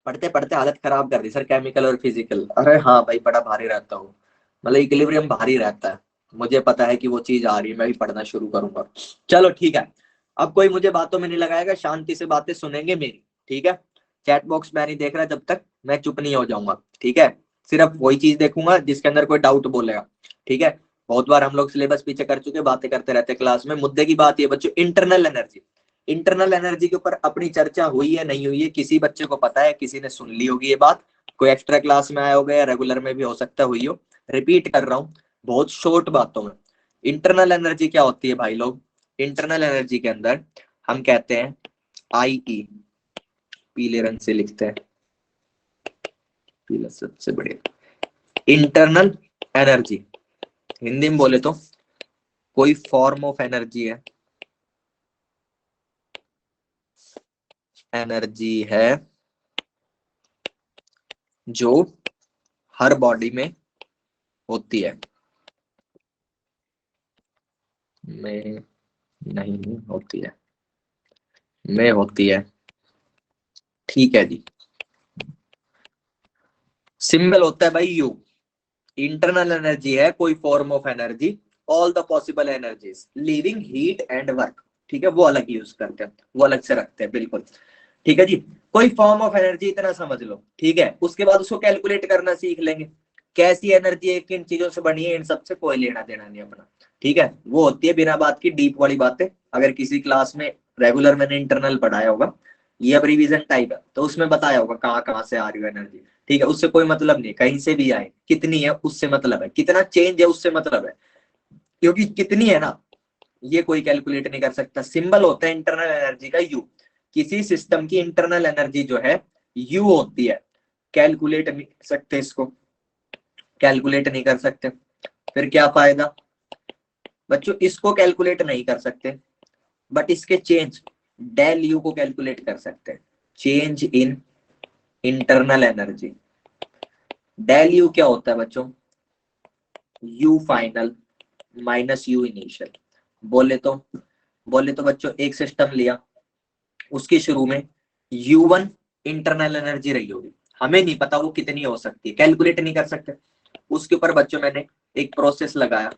पढ़ते पढ़ते हालत खराब कर दी सर, केमिकल और फिजिकल। अरे हाँ भाई, बड़ा भारी रहता हूँ, मतलब इक्विलिब्रियम भारी रहता है। मुझे पता है कि वो चीज आ रही है, मैं भी पढ़ना शुरू करूंगा। चलो ठीक है, अब कोई मुझे बातों में नहीं लगाएगा, शांति से बातें सुनेंगे मेरी, ठीक है। चैट बॉक्स में नहीं देख रहा, जब तक मैं चुप नहीं हो जाऊंगा, ठीक है। सिर्फ वही चीज देखूंगा जिसके अंदर कोई डाउट बोलेगा, ठीक है। बहुत बार हम लोग सिलेबस पीछे कर चुके, बातें करते रहते क्लास में। मुद्दे की बात ये बच्चों, इंटरनल एनर्जी। इंटरनल एनर्जी के ऊपर अपनी चर्चा हुई है नहीं हुई है, किसी बच्चे को पता है? किसी ने सुन ली होगी ये बात, कोई एक्स्ट्रा क्लास में आया होगा या रेगुलर में भी हो सकता हुई हो। रिपीट कर रहा हूँ बहुत शॉर्ट बातों में। इंटरनल एनर्जी क्या होती है भाई लोग? इंटरनल एनर्जी के अंदर हम कहते हैं आई ई, पीले रंग से लिखते हैं, पीला सबसे बढ़िया। इंटरनल एनर्जी हिंदी में बोले तो कोई फॉर्म ऑफ एनर्जी है, एनर्जी है जो हर बॉडी में होती है, में नहीं होती है, में होती है, ठीक है जी। सिंबल होता है भाई यू। इंटरनल एनर्जी है कोई form of energy, all the possible energies living heat and work, ठीक है, वो अलग यूज करते हैं, वो अलग से रखते हैं, बिल्कुल ठीक है जी। कोई फॉर्म ऑफ एनर्जी, इतना समझ लो, ठीक है। उसके बाद उसको कैलकुलेट करना सीख लेंगे, कैसी एनर्जी है, किन चीजों से बनी है, इन सबसे कोई लेना देना नहीं अपना, ठीक है। वो होती है बिना बात की डीप वाली बातें। अगर किसी क्लास में रेगुलर मैंने इंटरनल पढ़ाया होगा, ये अब रिवीजन टाइप है, तो उसमें बताया होगा कहाँ कहाँ से आ रही है एनर्जी, ठीक है। उससे कोई मतलब नहीं, कहीं से भी आए, कितनी है उससे मतलब है, कितना चेंज है उससे मतलब है, क्योंकि कितनी है ना, ये कोई कैलकुलेट नहीं कर सकता। सिंबल होता है इंटरनल एनर्जी का यू। किसी सिस्टम की इंटरनल एनर्जी जो है यू होती है। कैलकुलेट नहीं कर सकते इसको, कैलकुलेट नहीं कर सकते, फिर क्या फायदा बच्चों? इसको कैलकुलेट नहीं कर सकते, बट इसके चेंज डेल यू को कैलकुलेट कर सकते हैं। Change in internal energy, del U क्या होता है बच्चों? U final minus U initial. बोले तो बोले तो बच्चों, एक सिस्टम लिया, उसके शुरू में U1 इंटरनल एनर्जी रही होगी, हमें नहीं पता वो कितनी हो सकती है, कैलकुलेट नहीं कर सकते। उसके ऊपर बच्चों मैंने एक प्रोसेस लगाया,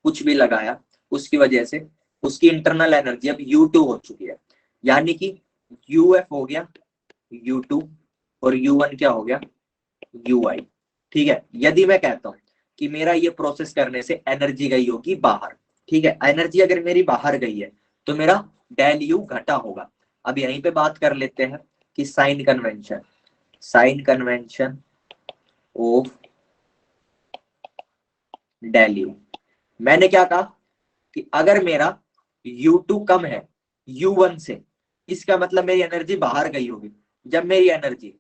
कुछ भी लगाया, उसकी वजह से उसकी इंटरनल एनर्जी अब U2 हो चुकी है, यानी कि UF हो गया U2 और U1 क्या हो गया? UI, ठीक है। यदि मैं कहता हूं कि मेरा ये प्रोसेस करने से एनर्जी गई होगी बाहर, ठीक है, एनर्जी अगर मेरी बाहर गई है तो मेरा डेल यू घटा होगा। अब यहीं पे बात कर लेते हैं कि sign convention, sign convention of del U. मैंने क्या कहा कि अगर मेरा U2 कम है U1 से, इसका मतलब मेरी एनर्जी बाहर गई होगी। जब मेरी एनर्जी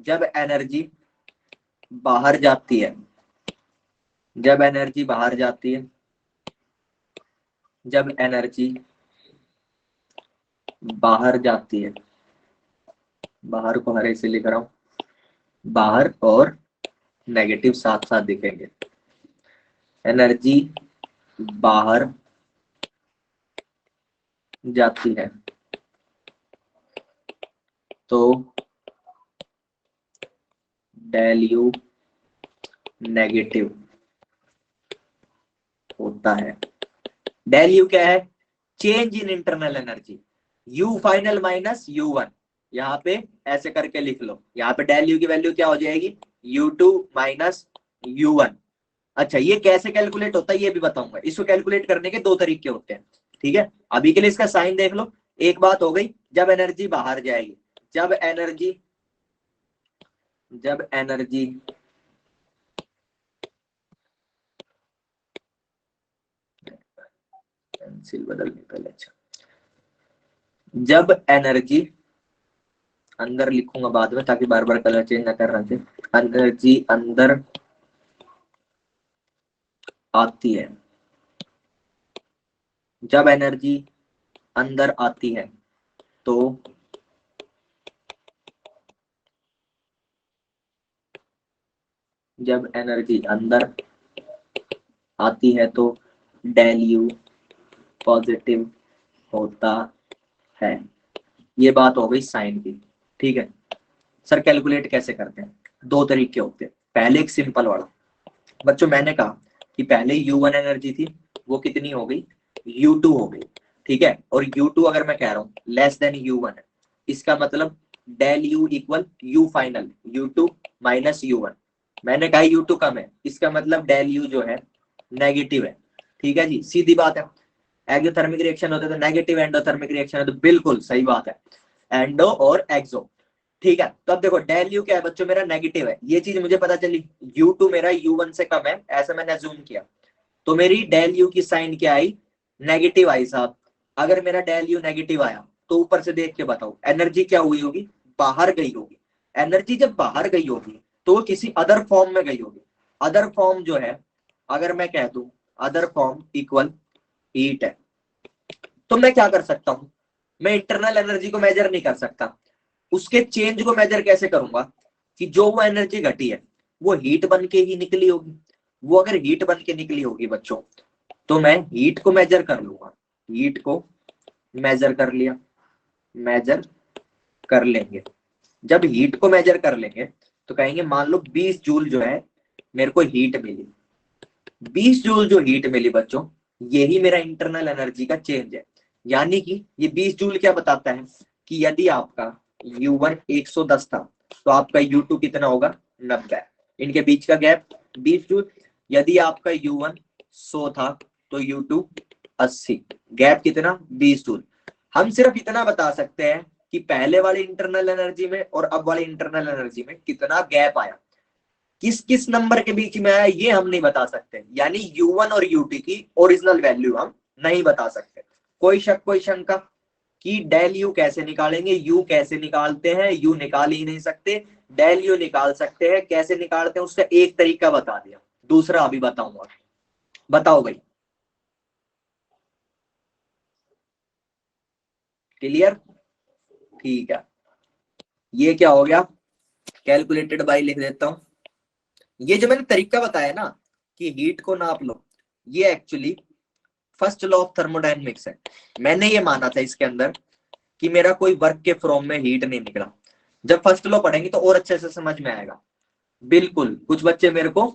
जब एनर्जी बाहर जाती है, जब एनर्जी बाहर जाती है, जब एनर्जी बाहर जाती है, बाहर को हरे से लिख रहा हूं, बाहर और नेगेटिव साथ साथ दिखेंगे। एनर्जी बाहर जाती है तो डेल यू नेगेटिव होता है। डेल यू क्या है? Change in internal energy, you final minus U1। यहाँ पे ऐसे करके लिख लो, यहाँ पे डेल यू की वैल्यू क्या हो जाएगी? U2 minus U1। अच्छा, ये कैसे कैलकुलेट होता है ये भी बताऊंगा। इसको कैलकुलेट करने के दो तरीके होते हैं, ठीक है। अभी के लिए इसका साइन देख लो। एक बात हो गई, जब एनर्जी बाहर जाएगी, जब एनर्जी जब एनर्जी पेंसिल बदलने पहले, अच्छा, जब एनर्जी, अंदर लिखूंगा बाद में ताकि बार बार कलर चेंज ना करना चाहिए, एनर्जी अंदर आती है, जब एनर्जी अंदर आती है तो जब एनर्जी अंदर आती है तो डेल यू पॉजिटिव होता है। ये बात हो गई साइन की, ठीक है। सर कैलकुलेट कैसे करते हैं? दो तरीके होते हैं। पहले एक सिंपल वाला, बच्चों मैंने कहा कि पहले U1 एनर्जी थी, वो कितनी हो गई? U2 हो गई, ठीक है। और U2 अगर मैं कह रहा हूँ लेस देन U1 है, इसका मतलब del U equal U final, U2 minus U1। मैंने कहा U2 कम है, इसका मतलब डेल U जो है नेगेटिव है, ठीक है जी, सीधी बात है। एक्सोथर्मिक रिएक्शन होता है तो नेगेटिव एंडोथर्मिक रिएक्शन है, तो बिल्कुल सही बात है, एंडो और एक्सो, ठीक है। तो अब देखो डेल यू क्या है बच्चों, मेरा नेगेटिव है, ये चीज मुझे पता चली। U2 मेरा U1 से कम है, ऐसा मैंने अज्यूम किया, तो मेरी डेल यू की साइन क्या आई? नेगेटिव आई साहब। अगर मेरा डेल यू नेगेटिव आया तो ऊपर से देख के बताओ एनर्जी क्या हुई होगी? बाहर गई होगी। एनर्जी जब बाहर गई होगी तो वो किसी अदर फॉर्म में गई होगी। अदर फॉर्म जो है, अगर मैं कह दूं अदर फॉर्म इक्वल हीट है, तो मैं क्या कर सकता हूं? मैं इंटरनल एनर्जी को मेजर नहीं कर सकता, उसके चेंज को मेजर कैसे करूंगा? कि जो वो एनर्जी घटी है वो हीट बन के ही निकली होगी। वो अगर हीट बन के निकली होगी बच्चों, तो मैं हीट को मेजर कर लूंगा। हीट को मेजर कर लिया, मेजर कर लेंगे। जब हीट को मेजर कर लेंगे तो कहेंगे मान लो 20 जूल जो है मेरे को हीट मिली। 20 जूल जो हीट मिली बच्चों, यही मेरा इंटरनल एनर्जी का चेंज है। यानी कि ये 20 जूल क्या बताता है कि यदि आपका U1 110 था तो आपका U2 कितना होगा? 90। इनके बीच का गैप 20 जूल। यदि आपका U1 100 था तो U2 80। गैप कितना? 20 जूल। हम सिर्फ इतना बता सकते हैं कि पहले वाली इंटरनल एनर्जी में और अब वाली इंटरनल एनर्जी में कितना गैप आया, किस किस नंबर के बीच में आया, ये हम नहीं बता सकते। यानी U1 और U2 की ओरिजिनल वैल्यू हम नहीं बता सकते। कोई शक कोई शंका कि डेल यू कैसे निकालेंगे? यू कैसे निकालते हैं? यू निकाल ही नहीं सकते। डेल यू निकाल सकते हैं, कैसे निकालते हैं उसका एक तरीका बता दिया, दूसरा अभी बताऊंगा। बताओ भाई, क्लियर? ठीक है, ये क्या हो गया? कैलकुलेटेड बाई लिख देता हूं। ये जो मैंने तरीका बताया ना कि हीट को नाप लो, ये actually first law of thermodynamics है। मैंने ये माना था इसके अंदर कि मेरा कोई वर्क के फॉर्म में हीट नहीं निकला। जब फर्स्ट लॉ पढ़ेंगे तो और अच्छे से समझ में आएगा। बिल्कुल, कुछ बच्चे मेरे को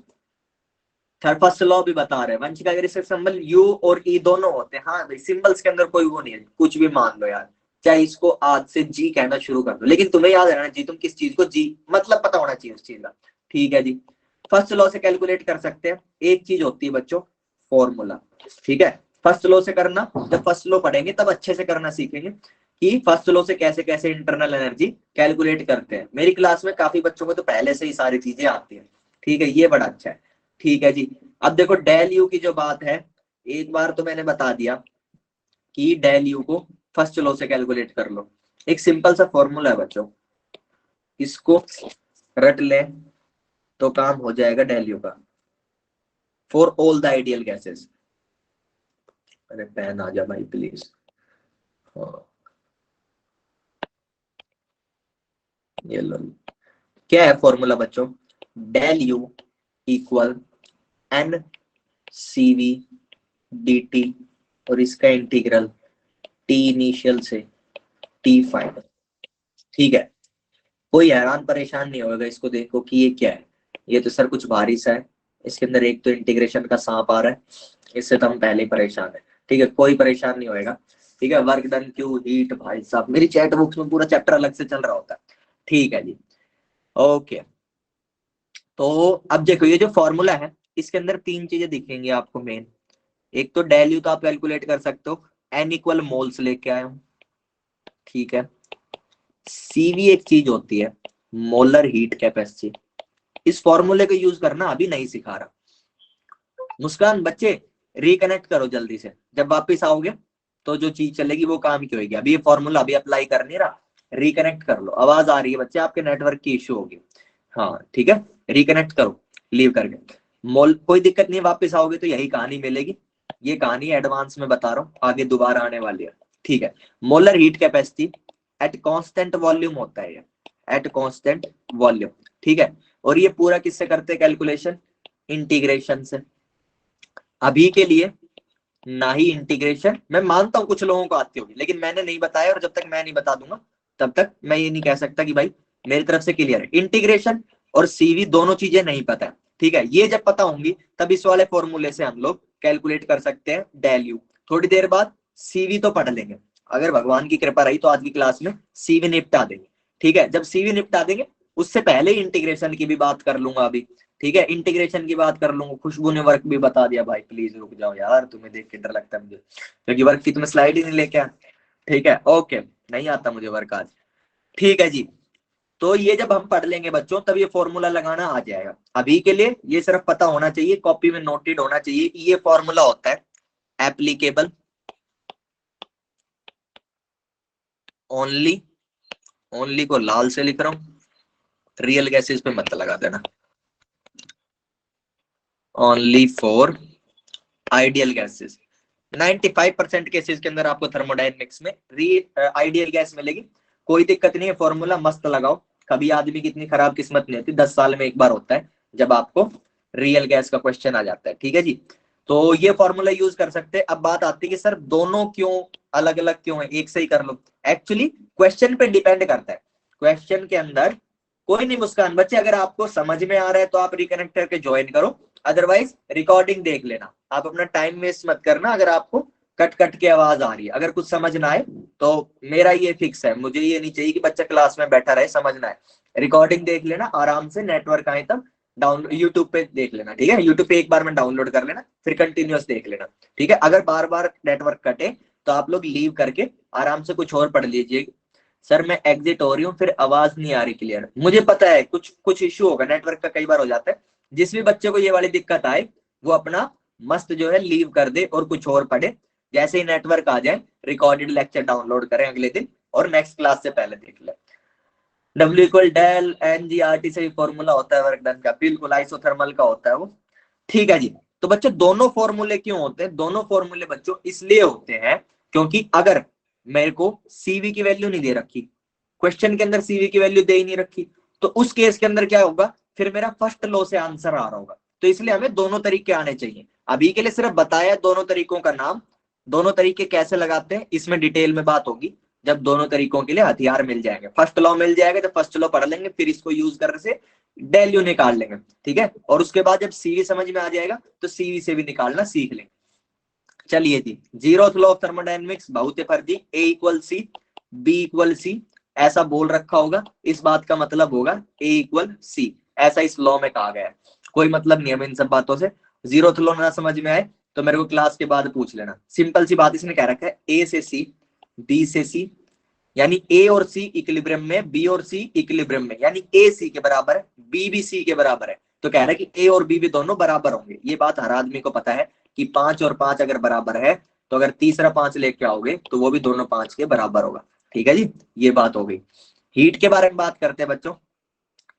थर्ड फर्स्ट लॉ भी बता रहे हैं, वंशिका अगर इसके सिंबल यू और ई दोनों होते हैं। हाँ भाई, सिंबल्स के अंदर कोई वो नहीं है, कुछ भी मान लो यार, चाहे इसको आज से जी कहना शुरू कर दो, लेकिन तुम्हें याद रहना चाहिए तुम किस चीज को जी मतलब पता होना चाहिए उस चीज का, ठीक है जी। फर्स्ट लॉ से कैलकुलेट कर सकते हैं। एक चीज होती है बच्चों फॉर्मूला, ठीक है। फर्स्ट लॉ से करना, जब फर्स्ट लॉ पढ़ेंगे तब अच्छे से करना सीखेंगे कि फर्स्ट लॉ से कैसे कैसे इंटरनल एनर्जी कैलकुलेट करते हैं। मेरी क्लास में काफी बच्चों को तो पहले से ही सारी चीजें आती है, ठीक है, ये बड़ा अच्छा है। ठीक है जी। अब देखो डेल यू की जो बात है, एक बार तो मैंने बता दिया कि डेल यू को फर्स्ट लॉ से कैलकुलेट कर लो। एक सिंपल सा फॉर्मूला है बच्चों, इसको रट ले तो काम हो जाएगा डेल यू का, for all the ideal gases. अरे पेन आ जा भाई प्लीज। हाँ, ये लो। क्या है फॉर्मूला बच्चों? Del U equal N C V D T, और इसका इंटीग्रल टी इनिशियल से टी फाइनल, ठीक है। कोई हैरान परेशान नहीं होगा इसको देखो कि ये क्या है। ये तो सर कुछ भारी सा है, इसके अंदर एक तो इंटीग्रेशन का सांप आ रहा है, इससे तो हम पहले ही परेशान है, ठीक है, कोई परेशान नहीं होएगा। ठीक है, वर्क डन क्यू हीट, भाई साहब मेरी चैट बुक्स में पूरा चैप्टर अलग से चल रहा होता है, ठीक है जी। ओके, तो अब देखो ये जो फॉर्मूला है इसके अंदर तीन चीजें दिखेंगी आपको मेन। एक तो डेल यू तो आप कैलकुलेट कर सकते हो, एन इक्वल मोल्स लेके आया हूं, ठीक है। सीवी एक चीज होती है मोलर हीट कैपेसिटी, इस फॉर्मूले को यूज करना अभी नहीं सिखा रहा। मुस्कान बच्चे रिकनेक्ट करो जल्दी से, जब वापिस आओगे तो जो चीज चलेगी वो काम की होगी। अभी ये फॉर्मूला अभी अप्लाई कर नहीं रहा, रिकनेक्ट कर लो। आवाज आ रही है बच्चे, आपके नेटवर्क की इश्यू होगी। हाँ ठीक है, रिकनेक्ट करो लीव करके। मोल कोई दिक्कत नहीं, वापस आओगे तो यही कहानी मिलेगी। ये कहानी एडवांस में बता रहा हूँ, आगे दोबारा आने वाली है, ठीक है। Molar heat capacity at constant volume होता है ये, एट कांस्टेंट वॉल्यूम, ठीक है। और ये पूरा किससे करते हैं कैलकुलेशन? इंटीग्रेशन से। अभी के लिए ना ही इंटीग्रेशन, मैं मानता हूं कुछ लोगों को आती होगी, लेकिन मैंने नहीं बताया, और जब तक मैं नहीं बता दूंगा तब तक मैं ये नहीं कह सकता कि भाई मेरी तरफ से क्लियर है। इंटीग्रेशन और सीवी दोनों चीजें नहीं पता है, ठीक है। ये जब पता होंगी तब इस वाले फॉर्मूले से हम लोग कैलकुलेट कर सकते हैं डेल यू। थोड़ी देर बाद सीवी तो पढ़ लेंगे, अगर भगवान की कृपा रही तो आज की क्लास में सीवी निपटा देंगे, ठीक है। जब सीवी निपटा देंगे उससे पहले इंटीग्रेशन की भी बात कर लूंगा अभी, ठीक है। इंटीग्रेशन की बात कर लूंगा। खुशबू ने वर्क भी बता दिया, भाई प्लीज रुक जाओ यार, तुम्हें देख के डर लगता है मुझे, क्योंकि वर्क की तुम्हें स्लाइड ही नहीं लेके आ, ठीक है। ओके, नहीं आता मुझे वर्क आज, ठीक है जी। तो ये जब हम पढ़ लेंगे बच्चों तब ये फॉर्मूला लगाना आ जाएगा। अभी के लिए ये सिर्फ पता होना चाहिए, कॉपी में नोटेड होना चाहिए। ये फॉर्मूला होता है एप्लीकेबल ओनली, ओनली को लाल से लिख रहा हूं, रियल गैसेस पे मत लगा देना, only for ideal gases. 95% cases के अंदर आपको थर्मोडायनेमिक्स में आइडियल गैस मिलेगी, कोई दिक्कत नहीं है। फॉर्मूला मस्त लगाओ, कभी आदमी की इतनी खराब किस्मत नहीं होती, 10 साल में एक बार होता है जब आपको रियल गैस का क्वेश्चन आ जाता है, ठीक है जी। तो ये फॉर्मूला यूज कर सकते हैं। अब बात आती है कि सर दोनों क्यों अलग अलग क्यों है, एक से ही कर लो। एक्चुअली क्वेश्चन पे डिपेंड करता है, क्वेश्चन के अंदर कोई नहीं। मुस्कान बच्चे अगर आपको समझ में आ रहा है तो आप रिकनेक्ट करके ज्वाइन करो, अदरवाइज रिकॉर्डिंग देख लेना। आप अपना टाइम वेस्ट मत करना अगर आपको कट कट के आवाज आ रही है। अगर कुछ समझ ना आए तो मेरा ये फिक्स है, मुझे ये नहीं चाहिए कि बच्चा क्लास में बैठा रहे समझ ना आए। रिकॉर्डिंग देख लेना आराम से, नेटवर्क आए तब डाउन यूट्यूब पे देख लेना, ठीक है। यूट्यूब पे एक बार में डाउनलोड कर लेना, फिर कंटिन्यूअस देख लेना, ठीक है। अगर बार बार नेटवर्क कटे तो आप लोग लीव करके आराम से कुछ और पढ़ लीजिए। सर मैं एग्जिट हो रही हूँ, फिर आवाज नहीं आ रही क्लियर, मुझे पता है कुछ कुछ इश्यू होगा नेटवर्क का, कई बार हो जाता है। जिस भी बच्चे को ये वाली दिक्कत आए वो अपना मस्त जो है लीव कर दे और कुछ और पढ़े। जैसे ही नेटवर्क आ जाए रिकॉर्डेड लेक्चर डाउनलोड करें अगले दिन और नेक्स्ट क्लास से पहले देख ले। W equal del N G R T से फॉर्मूला होता है वर्क डन का, बिल्कुल आइसोथर्मल का होता है वो, ठीक है जी। तो बच्चों दोनों फॉर्मूले क्यों होते हैं, दोनों फॉर्मूले बच्चों इसलिए होते हैं क्योंकि अगर मेरे को सीवी की वैल्यू नहीं दे रखी, क्वेश्चन के अंदर सीवी की वैल्यू दे ही नहीं रखी, तो उस केस के अंदर क्या होगा, फिर मेरा फर्स्ट लॉ से आंसर आ रहा होगा। तो इसलिए हमें दोनों तरीके आने चाहिए। अभी के लिए सिर्फ बताया दोनों तरीकों का नाम, दोनों तरीके कैसे लगाते हैं इसमें डिटेल में बात होगी जब दोनों तरीकों के लिए हथियार मिल जाएंगे। फर्स्ट लॉ मिल जाएगा जब फर्स्ट लॉ पढ़ लेंगे, फिर इसको यूज करने से डेल्यू निकाल लेंगे, ठीक है। और उसके बाद जब सीवी समझ में आ जाएगा तो सीवी से भी निकालना सीख लेंगे। चलिए जी, जीरोथ लॉ ऑफ थर्मोडायनेमिक्स बहुत फर्जी, A equal C B equal C ऐसा बोल रखा होगा, इस बात का मतलब होगा ए इक्वल सी, ऐसा इस लॉ में कहा गया है। कोई मतलब नहीं है इन सब बातों से। जीरोथ लॉ ना समझ में आए तो मेरे को क्लास के बाद पूछ लेना। सिंपल सी बात इसने कह रखा है, ए से सी बी से सी, यानी ए और सी इक्विलिब्रियम में, बी और सी इक्विलिब्रियम में, यानी ए सी के बराबर है बी भी सी के बराबर है। तो कह रहा है कि ए और बी भी दोनों बराबर होंगे। ये बात हर आदमी को पता है कि 5 और 5 अगर बराबर है तो अगर तीसरा 5 लेके आओगे तो वो भी दोनों 5 के बराबर होगा, ठीक है जी। ये बात हो गई। हीट के बारे में बात करते हैं बच्चों,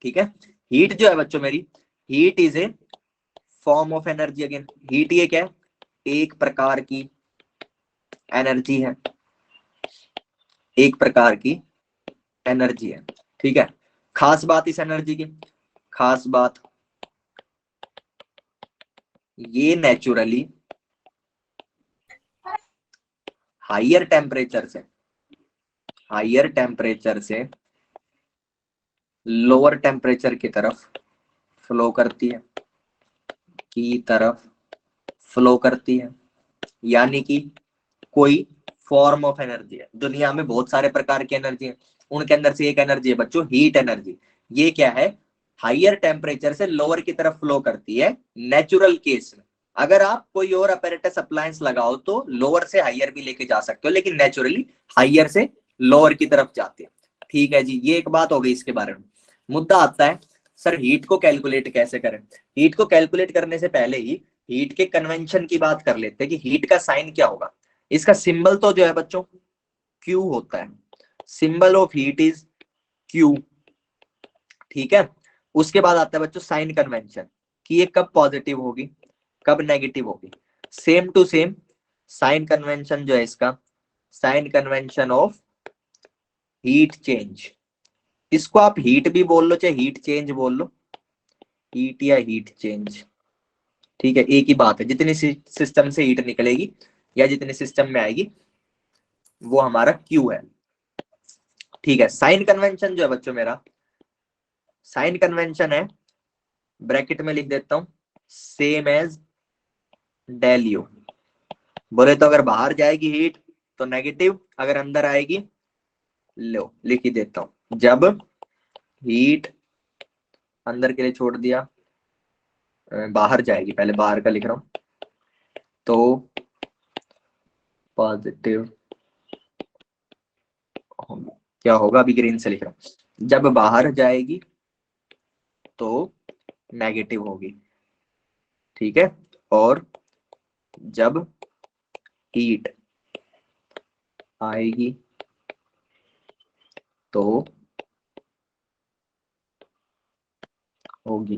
ठीक है। हीट जो है बच्चों मेरी, heat is a form of energy. Again heat ये क्या है, एक प्रकार की एनर्जी है, एक प्रकार की एनर्जी है, ठीक है। खास बात इस एनर्जी की, खास बात ये नेचुरली हायर टेम्परेचर से, हायर टेम्परेचर से लोअर टेम्परेचर की तरफ फ्लो करती है, की तरफ फ्लो करती है। यानी कि कोई फॉर्म ऑफ एनर्जी है। दुनिया में बहुत सारे प्रकार की एनर्जी है, उनके अंदर से एक एनर्जी है बच्चों हीट एनर्जी। ये क्या है, हायर टेम्परेचर से लोअर की तरफ फ्लो करती है नेचुरल केस में। अगर आप कोई और अपैरेटस अप्लायंस लगाओ तो लोअर से हायर भी लेके जा सकते हो, लेकिन नेचुरली हायर से लोअर की तरफ जाती है, ठीक है जी। ये एक बात हो गई इसके बारे में। मुद्दा आता है सर हीट को कैलकुलेट कैसे करें। हीट को कैलकुलेट करने से पहले ही हीट के कन्वेंशन की बात कर लेते हैं कि हीट का साइन क्या होगा। इसका सिंबल तो जो है बच्चों क्यू होता है, symbol of heat is Q, ठीक है। उसके बाद आता है बच्चों साइन कन्वेंशन, कि ये कब पॉजिटिव होगी कब नेगेटिव होगी। Same to same sign convention जो है इसका, sign convention of heat change, इसको आप हीट भी बोल लो चाहे हीट चेंज बोल लो, हीट या हीट चेंज, ठीक है एक ही बात है। जितनी सिस्टम से हीट निकलेगी या जितने सिस्टम में आएगी वो हमारा क्यू है, ठीक है। साइन कन्वेंशन जो है बच्चों मेरा, साइन कन्वेंशन है, ब्रैकेट में लिख देता हूं, सेम एज डेल यू। बोले तो अगर बाहर जाएगी हीट तो नेगेटिव, अगर अंदर आएगी, लो लिख ही देता हूं, जब हीट अंदर के लिए छोड़ दिया, बाहर जाएगी, पहले बाहर का लिख रहा हूं, तो पॉजिटिव क्या होगा, अभी ग्रीन से लिख रहा हूं, जब बाहर जाएगी तो नेगेटिव होगी, ठीक है, और जब हीट आएगी तो होगी,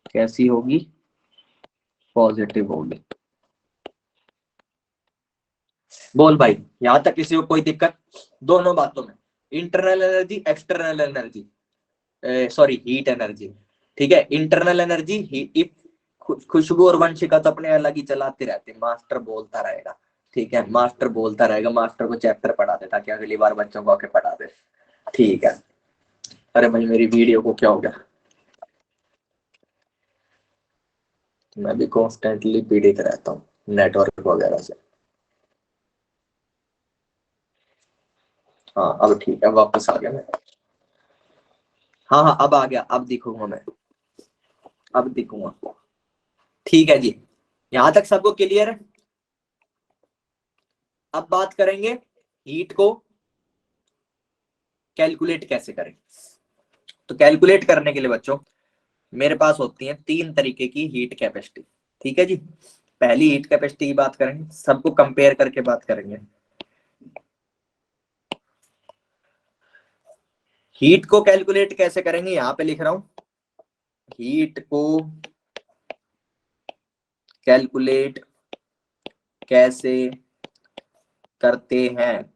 कैसी होगी, पॉजिटिव होगी। बोल भाई, यहां तक किसी को कोई दिक्कत? दोनों बातों में, internal energy, external energy, sorry heat energy, ठीक है। इंटरनल एनर्जी इफ खुशबू और वंशिका तो अपने अलग ही चलाते रहते, मास्टर बोलता रहेगा, ठीक है, मास्टर बोलता रहेगा, मास्टर को चैप्टर पढ़ा दे ताकि अगली बार बच्चों को आके पढ़ा दे, ठीक है। अरे भाई मेरी वीडियो को क्या हो गया, मैं भी कॉन्स्टेंटली पीड़ित रहता हूँ नेटवर्क वगैरह से। हाँ अब ठीक है, वापस आ गया मैं। हाँ हाँ अब आ गया, अब दिखूंगा मैं, अब दिखूंगा, ठीक है जी। यहां तक सबको क्लियर है? अब बात करेंगे हीट को कैलकुलेट कैसे करें। तो कैलकुलेट करने के लिए बच्चों मेरे पास होती है तीन तरीके की हीट कैपेसिटी, ठीक है जी। पहली हीट कैपेसिटी की बात करेंगे, सबको कंपेयर करके बात करेंगे। हीट को कैलकुलेट कैसे करेंगे, यहां पे लिख रहा हूं, हीट को कैलकुलेट कैसे करते हैं,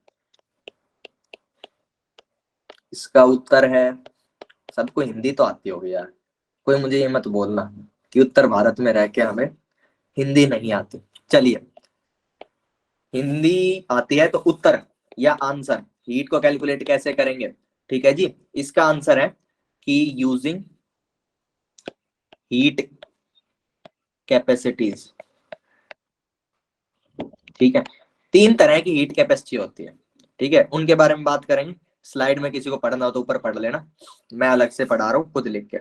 इसका उत्तर है, सबको हिंदी तो आती होगी यार, कोई मुझे ये मत बोलना कि उत्तर भारत में रह के हमें हिंदी नहीं आती। चलिए, हिंदी आती है तो उत्तर या आंसर, हीट को कैलकुलेट कैसे करेंगे, ठीक है जी। इसका आंसर है कि यूजिंग हीट कैपेसिटीज, ठीक है। तीन तरह की हीट कैपेसिटी होती है, ठीक है, उनके बारे में बात करेंगे। स्लाइड में किसी को पढ़ना हो तो ऊपर पढ़ लेना, मैं अलग से पढ़ा रहा हूँ खुद लिख के,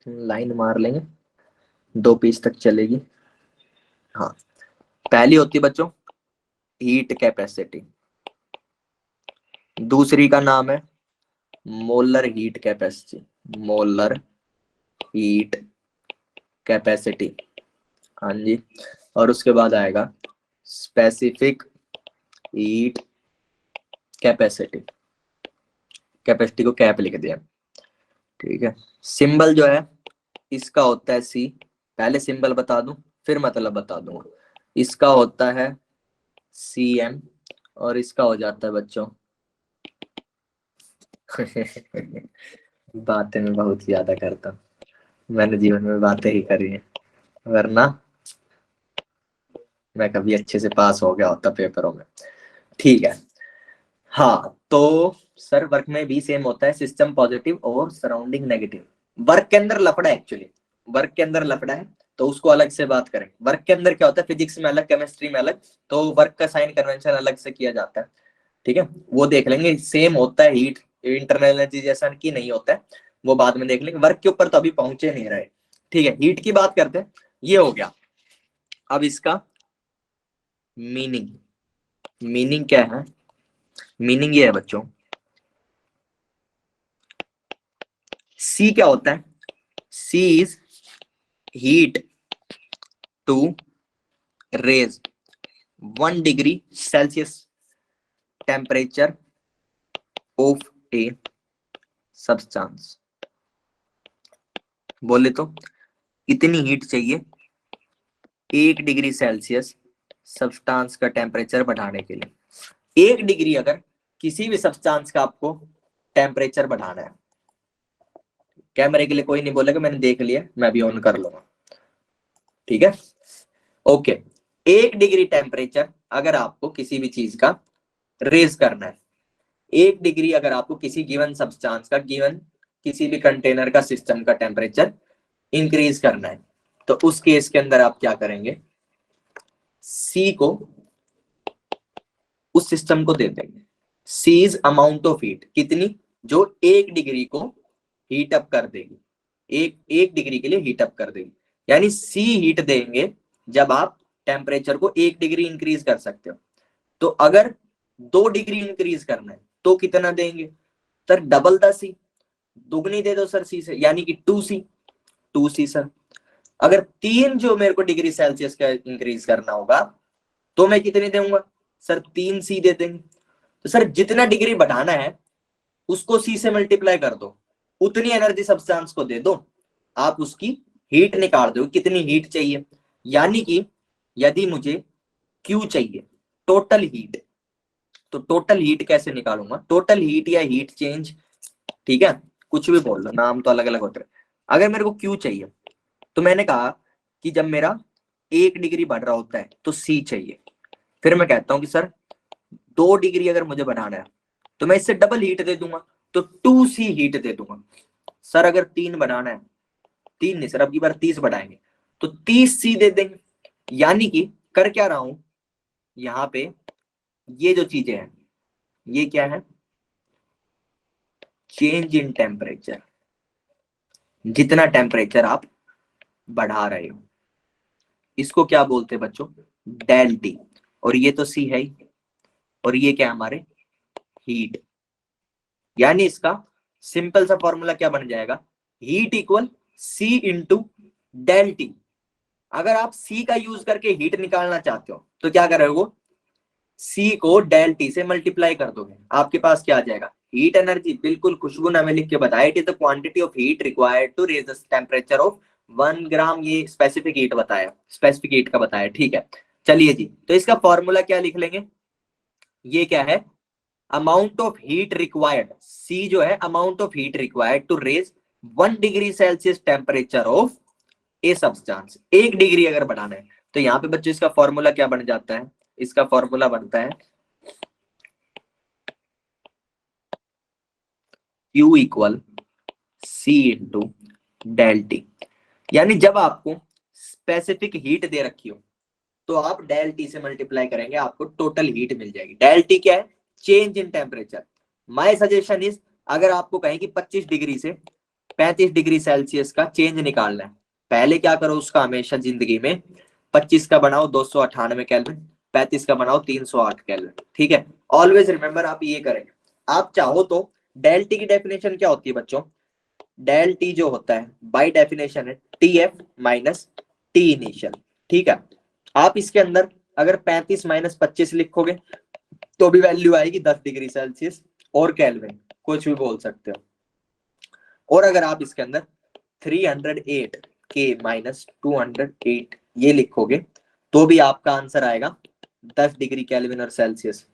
लाइन मार लेंगे, 2 पेज तक चलेगी। हाँ, पहली होती है बच्चों हीट कैपेसिटी, दूसरी का नाम है molar heat capacity, molar heat capacity, हाँ जी, और उसके बाद आएगा स्पेसिफिक हीट कैपेसिटी, कैपेसिटी को कैप लिख दिया, ठीक है। सिंबल जो है इसका होता है सी, पहले सिंबल बता दूं फिर मतलब बता दूंगा, इसका होता है सी एम, और इसका हो जाता है बच्चों बातें मैं बहुत ज्यादा करता हूँ, मैंने जीवन में बातें ही करी है, वरना मैं कभी अच्छे से पास हो गया होता पेपरों में, ठीक है। हाँ तो सर वर्क में भी सेम होता है, सिस्टम पॉजिटिव और सराउंडिंग नेगेटिव। वर्क के अंदर लफड़ा है एक्चुअली, वर्क के अंदर लफड़ा है तो उसको अलग से बात करें। वर्क के अंदर क्या होता है, फिजिक्स में अलग, केमिस्ट्री में अलग, तो वर्क का साइन कन्वेंशन अलग से किया जाता है, ठीक है, वो देख लेंगे। सेम होता है हीट इंटरनल एनर्जी जैसा कि नहीं होता है, वो बाद में देख लेंगे, वर्क के ऊपर तो अभी पहुंचे नहीं रहे, ठीक है। हीट की बात करते हैं, ये हो गया। अब इसका मीनिंग, मीनिंग क्या है, मीनिंग ये है बच्चों, सी क्या होता है, C is heat to raise 1 degree Celsius temperature of a substance. बोले तो इतनी हीट चाहिए 1 डिग्री सेल्सियस सब्सटेंस का टेम्परेचर बढ़ाने के लिए। 1 डिग्री अगर किसी भी सब्सटेंस का आपको टेम्परेचर बढ़ाना है, कैमरे के लिए कोई नहीं बोलेगा, मैंने देख लिया, मैं भी ऑन कर लूंगा, ठीक है, ओके। 1 डिग्री टेम्परेचर अगर आपको किसी भी चीज का रेज करना है, 1 डिग्री अगर आपको किसी गिवन सब्सटेंस का, गिवन किसी भी कंटेनर का, सिस्टम का टेम्परेचर इंक्रीज करना है, तो उस केस के अंदर आप क्या करेंगे, सी को उस सिस्टम को दे देंगे, सी इज अमाउंट ऑफ हीट, कितनी, जो 1 डिग्री को हीट अप कर देगी, एक डिग्री के लिए हीट अप कर देगी, यानी सी हीट देंगे जब आप टेम्परेचर को 1 डिग्री इंक्रीज कर सकते हो। तो अगर 2 डिग्री इंक्रीज करना है तो कितना देंगे सर, डबल द सी, दुगनी दे दो सर सी से, यानी कि 2C सर। अगर 3 जो मेरे को डिग्री सेल्सियस का इंक्रीज करना होगा तो मैं कितनी दूंगा सर, 3C दे देंगे। तो सर जितना डिग्री बढ़ाना है उसको सी से मल्टीप्लाई कर दो, उतनी एनर्जी सब्सटेंस को दे दो, आप उसकी हीट निकाल दो कितनी हीट चाहिए। यानी कि यदि मुझे Q चाहिए, टोटल हीट, तो टोटल हीट कैसे निकालूंगा, टोटल हीट या हीट चेंज, ठीक है, कुछ भी बोल लो, नाम तो अलग अलग होते हैं। अगर मेरे को Q चाहिए तो मैंने कहा कि जब मेरा 1 डिग्री बढ़ रहा होता है तो C चाहिए, फिर मैं कहता हूं कि सर 2 डिग्री अगर मुझे बढ़ाना है तो मैं इससे डबल हीट दे दूंगा, तो 2C हीट दे दूंगा। सर अगर 3 बढ़ाना है, 3 नहीं सर, अब की बार 30 बढ़ाएंगे तो 30C दे देंगे। यानी कि कर क्या रहा हूं यहाँ पे, ये जो चीजें हैं ये क्या है, चेंज इन टेम्परेचर, जितना टेम्परेचर आप बढ़ा रहे हो इसको क्या बोलते हैं बच्चों, डेल टी, और ये तो सी है ही, और ये क्या हमारे हीट। यानी इसका सिंपल सा फॉर्मूला क्या बन जाएगा, heat equal C into del T. अगर आप सी का यूज करके हीट निकालना चाहते हो तो क्या करोगे, सी को डेल टी से मल्टीप्लाई कर दोगे, आपके पास क्या आ जाएगा, हीट एनर्जी। बिल्कुल खुशबू ने हमें लिख के बताया, it is the quantity of heat required to raise the temperature of 1 gram, ये स्पेसिफिक हीट बताया, स्पेसिफिक हीट का बताया, ठीक है। चलिए जी, तो इसका फॉर्मूला क्या लिख लेंगे, ये क्या है, amount of heat required, C जो है amount of heat required to raise 1 degree Celsius temperature of a substance, 1 degree अगर बढ़ाना है तो यहाँ पे बच्चों इसका फॉर्मूला क्या बन जाता है, इसका फॉर्मूला बनता है Q equal C into del T. यानी जब आपको स्पेसिफिक हीट दे रखी हो तो आप डेल टी से मल्टीप्लाई करेंगे, आपको टोटल हीट मिल जाएगी। डेल टी क्या है, change in temperature. My suggestion is, अगर आपको कहें कि 25 डिग्री से 35 डिग्री सेल्सियस का चेंज निकालना है, पहले क्या करो उसका, हमेशा जिंदगी में 25 का बनाओ 298 केल्विन, 35 का बनाओ 308 केल्विन, ठीक है। ऑलवेज रिमेंबर आप ये करें। आप चाहो तो डेल टी की डेफिनेशन क्या होती है बच्चों, डेल टी जो होता है बाय डेफिनेशन है T F minus T initial, ठीक है। आप इसके अंदर अगर 35 माइनस 25 लिखोगे तो भी वैल्यू आएगी 10 डिग्री सेल्सियस और केल्विन, कुछ भी बोल सकते हो। और अगर आप इसके अंदर 308 के माइनस 208 ये लिखोगे तो भी आपका आंसर आएगा 10 डिग्री केल्विन और सेल्सियस।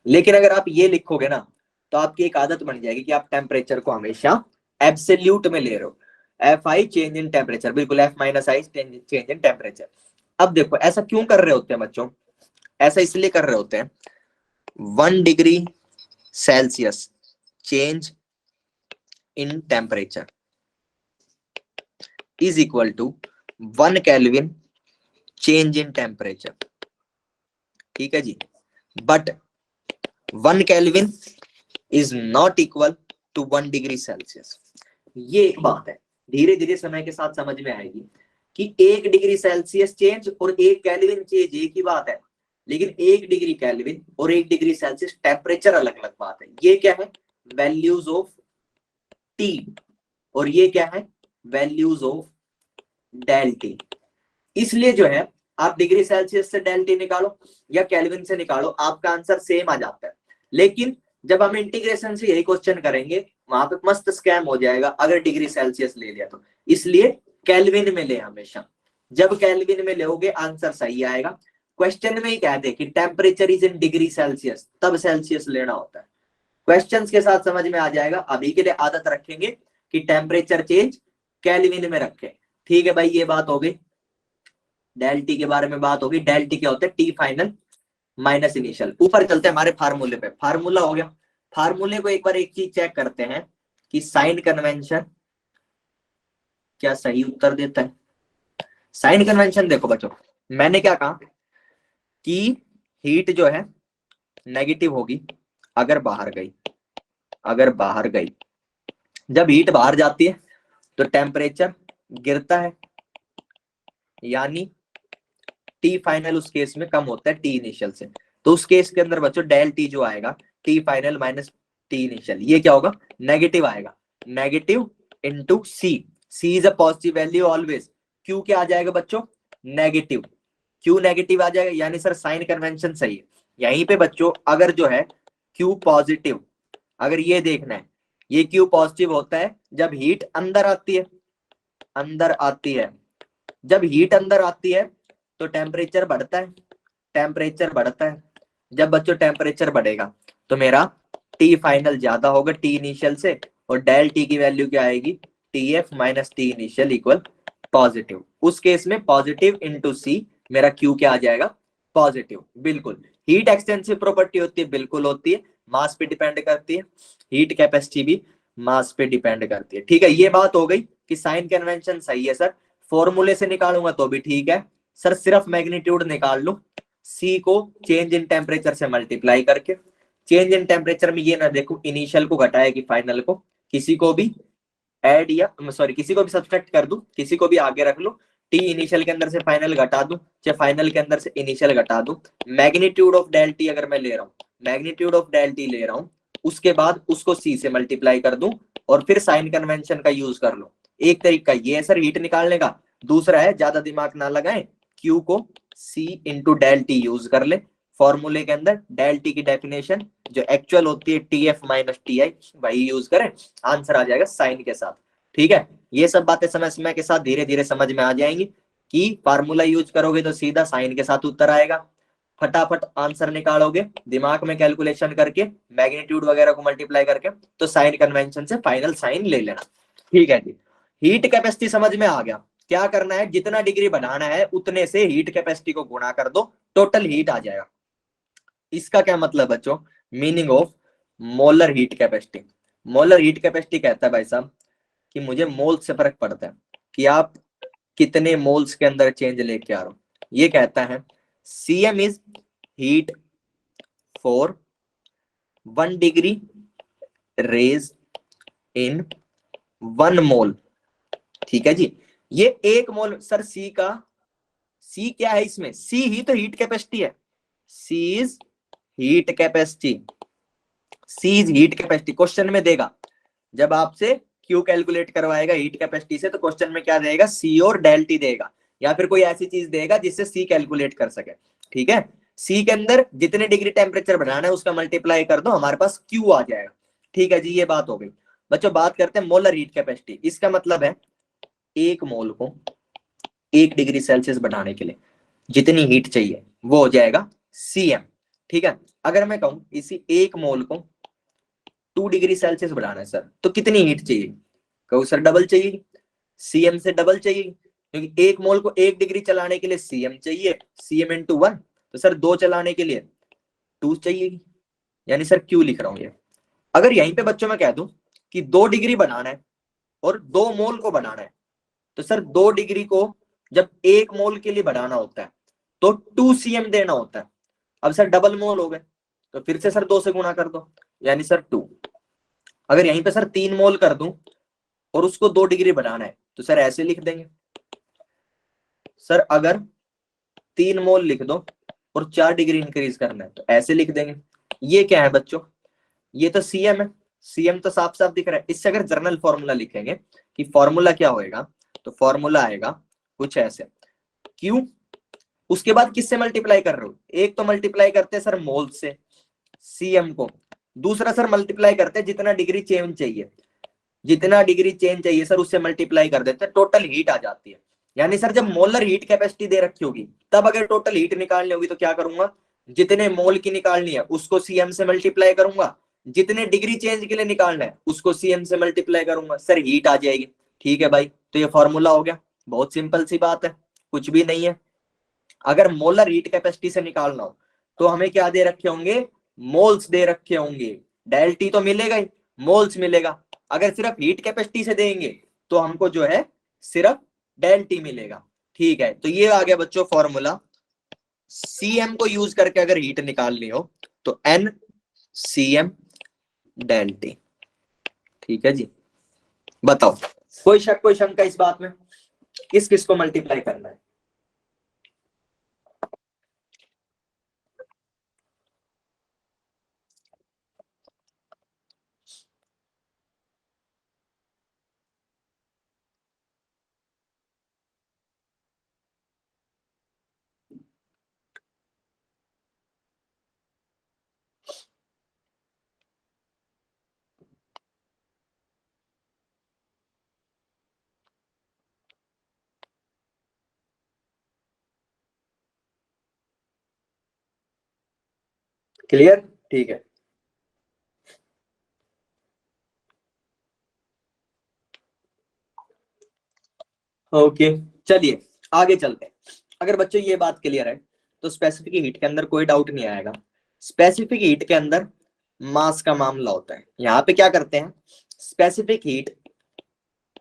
लेकिन अगर आप ये लिखोगे ना तो आपकी एक आदत बन जाएगी कि आप टेम्परेचर को हमेशा एब्सोल्यूट में ले रहे हो, F I change in temperature, बिल्कुल F minus I change in temperature. अब देखो ऐसा क्यों कर रहे होते हैं बच्चों, ऐसा इसलिए कर रहे होते हैं, 1 degree Celsius change in temperature is equal to 1 kelvin change in temperature, ठीक है जी। But 1 kelvin is not equal to 1 degree Celsius. ये एक बात है, धीरे धीरे समय के साथ समझ में आएगी कि 1 डिग्री सेल्सियस चेंज और 1 केल्विन चेंज एक ही बात है, लेकिन 1 डिग्री केल्विन और 1 डिग्री सेल्सियस टेम्परेचर अलग अलग बात है। ये क्या है, वैल्यूज ऑफ टी, और ये क्या है, वैल्यूज ऑफ डेल टी। इसलिए जो है आप डिग्री सेल्सियस से डेल टी निकालो या केल्विन से निकालो, आपका आंसर सेम आ जाता है। लेकिन जब हम इंटीग्रेशन से यही क्वेश्चन करेंगे वहां पे मस्त स्कैम हो जाएगा अगर डिग्री सेल्सियस ले लिया तो, इसलिए केल्विन में ले हमेशा। जब केल्विन में लोगे आंसर सही आएगा। क्वेश्चन में ही कहते हैं कि temperature is in degree Celsius, तब सेल्सियस लेना होता है। क्वेश्चंस के साथ समझ में आ जाएगा। अभी के लिए आदत रखेंगे कि टेम्परेचर चेंज केल्विन में रखें, ठीक है भाई। ये बात हो गई, डेल टी के बारे में बात होगी। डेल टी क्या होता है, टी फाइनल माइनस इनिशियल। ऊपर चलते हैं हमारे फार्मूले पे। फार्मूला हो गया फार्मूले को एक बार एक चीज चेक करते हैं कि साइन कन्वेंशन क्या सही उत्तर देता है। साइन कन्वेंशन देखो बच्चों, मैंने क्या कहा कि हीट जो है नेगेटिव होगी अगर बाहर गई, अगर बाहर गई। जब हीट बाहर जाती है तो टेम्परेचर गिरता है, यानी टी फाइनल उस केस में कम होता है टी इनिशियल से। तो उस केस के अंदर बच्चों डेल टी जो आएगा T final minus T initial, ये क्या होगा, नेगेटिव आएगा। Negative into C, C is a positive value always. Q क्या आ जाएगा बच्चों, नेगेटिव। क्यू नेगेटिव आ जाएगा, यानी सर साइन कन्वेंशन सही है। यहीं पे बच्चों अगर जो है क्यू पॉजिटिव, अगर ये देखना है, ये क्यू पॉजिटिव होता है जब हीट अंदर आती है, अंदर आती है। जब हीट अंदर आती है तो टेम्परेचर बढ़ता है, टेम्परेचर बढ़ता है। जब बच्चों टेम्परेचर बढ़ेगा तो मेरा टी फाइनल ज्यादा होगा टी इनिशियल से, और डेल टी की वैल्यू क्या आएगी, T F minus T initial equal positive. उस केस में पॉजिटिव इंटू सी, मेरा क्यू क्या आ जाएगा, पॉजिटिव। बिल्कुल हीट एक्सटेंसिव प्रॉपर्टी होती है, बिल्कुल होती है, मास पे डिपेंड करती है। हीट कैपेसिटी भी मास पे डिपेंड करती है। ठीक है, ये बात हो गई कि साइन कन्वेंशन सही है सर। फॉर्मूले से निकालूंगा तो भी ठीक है सर, सिर्फ मैग्नीट्यूड निकाल लूं, सी को चेंज इन टेम्परेचर से मल्टीप्लाई करके। चेंज इन टेम्परेचर में ये ना देखो इनिशियल को घटाया कि फाइनल को, किसी को भी ऐड या सॉरी किसी को भी सब्सट्रैक्ट कर दूं, किसी को भी आगे रख लो, टी इनिशियल के अंदर से फाइनल घटा दूं, चाहे फाइनल के अंदर से इनिशियल घटा दूं। मैग्नीट्यूड ऑफ डेल टी अगर मैं ले रहा हूं, मैग्नीट्यूड ऑफ डेल टी ले रहा हूं, उसके बाद उसको सी से मल्टीप्लाई कर दूं और फिर साइन कन्वेंशन का यूज कर लो। एक तरीका ये है सर हीट निकालने का, दूसरा है ज्यादा दिमाग ना लगाएं, क्यू को सी इंटू डेल टी यूज कर ले। फॉर्मूले के अंदर डेल टी की डेफिनेशन जो एक्चुअल होती है T F minus T I, वही यूज करें, आंसर आ जाएगा साइन के साथ। ठीक है, ये सब बातें समय समय के साथ धीरे धीरे समझ में आ जाएंगी कि फार्मूला यूज करोगे तो सीधा साइन के साथ उत्तर आएगा, फटाफट आंसर निकालोगे दिमाग में कैलकुलेशन करके, मैग्नीट्यूड वगैरह को मल्टीप्लाई करके, तो साइन कन्वेंशन से फाइनल साइन ले लेना। ठीक है जी, हीट कैपेसिटी समझ में आ गया। क्या करना है, जितना डिग्री बढ़ाना है उतने से हीट कैपेसिटी को गुणा कर दो, टोटल हीट आ जाएगा। इसका क्या मतलब बच्चों, meaning of molar heat capacity. Molar heat capacity कहता है भाई साहब कि मुझे मोल्स से फर्क पड़ता है कि आप कितने मोल्स के अंदर चेंज लेके आ रहे हो। ये कहता है CM is heat for 1 degree raise in 1 mole. ठीक है जी, ये 1 मोल सर सी का, सी क्या है इसमें, सी ही तो हीट कैपेसिटी है, C is heat capacity, C is heat capacity. Question में देगा जब आपसे क्यू कैलकुलेट करवाएगा हीट कैपेसिटी से, तो क्वेश्चन में क्या देगा, सी और डेल टी देगा, या फिर कोई ऐसी चीज देगा जिससे सी कैलकुलेट कर सके। ठीक है, सी के अंदर जितने डिग्री टेम्परेचर बढ़ाना है उसका मल्टीप्लाई कर दो, हमारे पास क्यू आ जाएगा। ठीक है जी, ये बात हो गई। बच्चों बात करते हैं मोलर हीट कैपेसिटी। इसका मतलब है 1 मोल को 1 डिग्री सेल्सियस बढ़ाने के लिए जितनी हीट चाहिए वो हो जाएगा सीएम। ठीक है, अगर मैं कहूं इसी 1 मोल को 2 डिग्री सेल्सियस बढ़ाना है सर, तो कितनी हीट चाहिए, कहूँ सर डबल चाहिए, सीएम से डबल चाहिए, क्योंकि 1 मोल को 1 डिग्री चलाने के लिए सीएम चाहिए, सीएम इंटू 1, तो सर 2 चलाने के लिए 2 चाहिए, यानी सर क्यू लिख रहा हूं ये। अगर यहीं पे बच्चों मैं कह दूं कि 2 डिग्री बनाना है और 2 मोल को बनाना है, तो सर 2 डिग्री को जब 1 मोल के लिए बढ़ाना होता है तो 2 सीएम देना होता है। अब सर डबल मोल हो गए तो फिर से सर 2 से गुणा कर दो, यानी सर 2। अगर यहीं पे सर 3 मोल कर दूं और उसको 2 डिग्री बढ़ाना है तो सर ऐसे लिख देंगे, सर अगर 3 मोल लिख दो और 4 डिग्री इंक्रीज करना है तो ऐसे लिख देंगे। ये क्या है बच्चों, ये तो सीएम है, सीएम तो साफ साफ दिख रहा है। इससे अगर जर्नल फॉर्मूला लिखेंगे कि फॉर्मूला क्या होएगा, तो फॉर्मूला आएगा कुछ ऐसे, क्यू उसके बाद किससे मल्टीप्लाई कर रहे हो, एक तो मल्टीप्लाई करते हैं सर मोल से सीएम को, दूसरा सर मल्टीप्लाई करते हैं जितना डिग्री चेंज चाहिए, जितना डिग्री चेंज चाहिए सर उससे मल्टीप्लाई कर देते हैं, टोटल हीट आ जाती है। यानी सर जब मोलर हीट कैपेसिटी दे रखी होगी तब अगर टोटल हीट निकालनी होगी तो क्या करूंगा, जितने मोल की निकालनी है उसको सीएम से मल्टीप्लाई करूंगा, जितने डिग्री चेंज के लिए निकालना है उसको सीएम से मल्टीप्लाई करूंगा, सर हीट आ जाएगी। ठीक है भाई, तो ये फॉर्मूला हो गया, बहुत सिंपल सी बात है, कुछ भी नहीं है। अगर मोलर हीट कैपेसिटी से निकालना हो तो हमें क्या दे रखे होंगे, मोल्स दे रखे होंगे, डेल टी तो मिलेगा ही, मोल्स मिलेगा। अगर सिर्फ हीट कैपेसिटी से देंगे तो हमको जो है सिर्फ डेल टी मिलेगा। ठीक है, तो ये आ गया बच्चों फॉर्मूला। सीएम को यूज करके अगर हीट निकालनी हो तो N C M del T. ठीक है जी, बताओ कोई शक कोई शंका इस बात में, किस किस को मल्टीप्लाई करना है? क्लियर? ठीक है, ओके, चलिए आगे चलते हैं। अगर बच्चों ये बात क्लियर है तो स्पेसिफिक हीट के अंदर कोई डाउट नहीं आएगा। स्पेसिफिक हीट के अंदर मास का मामला होता है। यहाँ पे क्या करते हैं, स्पेसिफिक हीट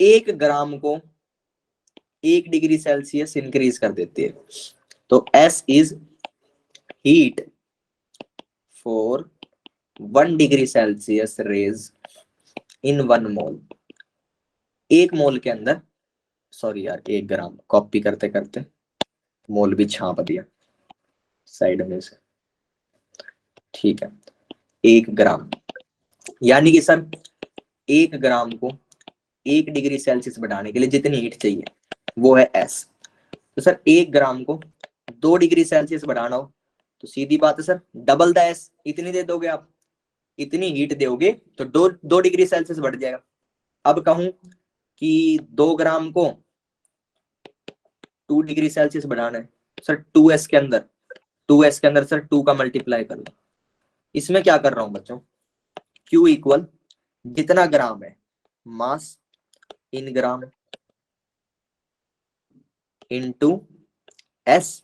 1 ग्राम को 1 डिग्री सेल्सियस इंक्रीज कर देती है। तो S is heat for 1 degree Celsius raise in 1 mole. 1 mole के अंदर, सॉरी यार 1 ग्राम, कॉपी करते करते मोल भी छाप दिया साइड में से। ठीक है, 1 ग्राम यानी कि सर 1 ग्राम को 1 डिग्री सेल्सियस बढ़ाने के लिए जितनी हीट चाहिए वो है एस। तो सर 1 ग्राम को 2 डिग्री सेल्सियस बढ़ाना हो तो सीधी बात है सर डबल द एस, इतनी दे दोगे आप, इतनी हीट दोगे तो 2 डिग्री सेल्सियस बढ़ जाएगा। अब कहूं कि 2 ग्राम को 2 डिग्री सेल्सियस बढ़ाना है, सर 2s के अंदर सर 2 का मल्टीप्लाई कर लो। इसमें क्या कर रहा हूं बच्चों, Q इक्वल जितना ग्राम है mass in gram into S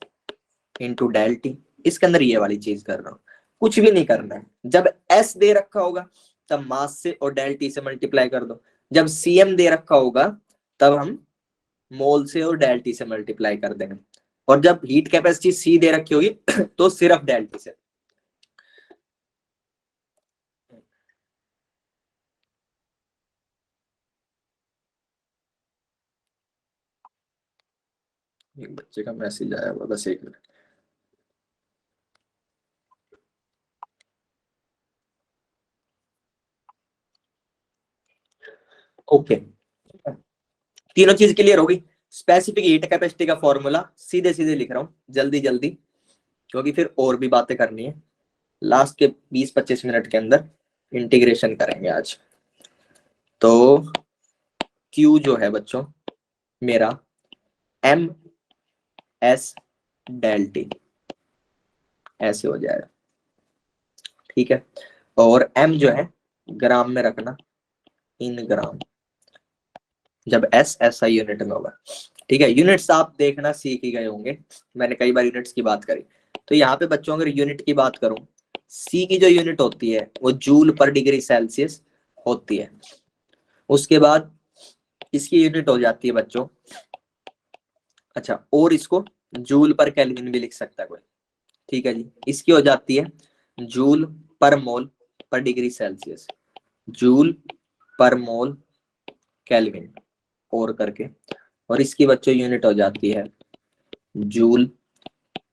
into del T. इसके अंदर ये वाली चीज कर रहा हूं, कुछ भी नहीं करना है। जब एस दे रखा होगा तब मास से और डेल टी से मल्टीप्लाई कर दो। जब सीएम दे रखा होगा तब हम मोल से और डेल टी से मल्टीप्लाई कर देंगे। और जब हीट कैपेसिटी सी दे रखी होगी तो सिर्फ डेल टी से। एक बच्चे का मैसेज आया हुआ, बस 1 मिनट। ओके, तीनों चीज क्लियर होगी। स्पेसिफिक हीट कैपेसिटी का फॉर्मूला सीधे सीधे लिख रहा हूं जल्दी जल्दी, क्योंकि फिर और भी बातें करनी है। लास्ट के 20-25 मिनट के अंदर इंटीग्रेशन करेंगे आज। तो Q जो है बच्चों मेरा एम एस डेल टी ऐसे हो जाएगा। ठीक है, और M जो है ग्राम में रखना, इन ग्राम, जब S SI यूनिट में होगा। ठीक है, यूनिट्स आप देखना सीख ही गए होंगे, मैंने कई बार यूनिट्स की बात करी। तो यहाँ पे बच्चों अगर यूनिट की बात करूं, C की जो यूनिट होती है वो जूल पर डिग्री सेल्सियस होती है। उसके बाद इसकी यूनिट हो जाती है बच्चों, अच्छा और इसको जूल पर केल्विन भी लिख सकता है कोई। ठीक है जी, इसकी हो जाती है जूल पर मोल पर डिग्री सेल्सियस, जूल पर मोल केल्विन और करके। और इसकी बच्चों यूनिट हो जाती है जूल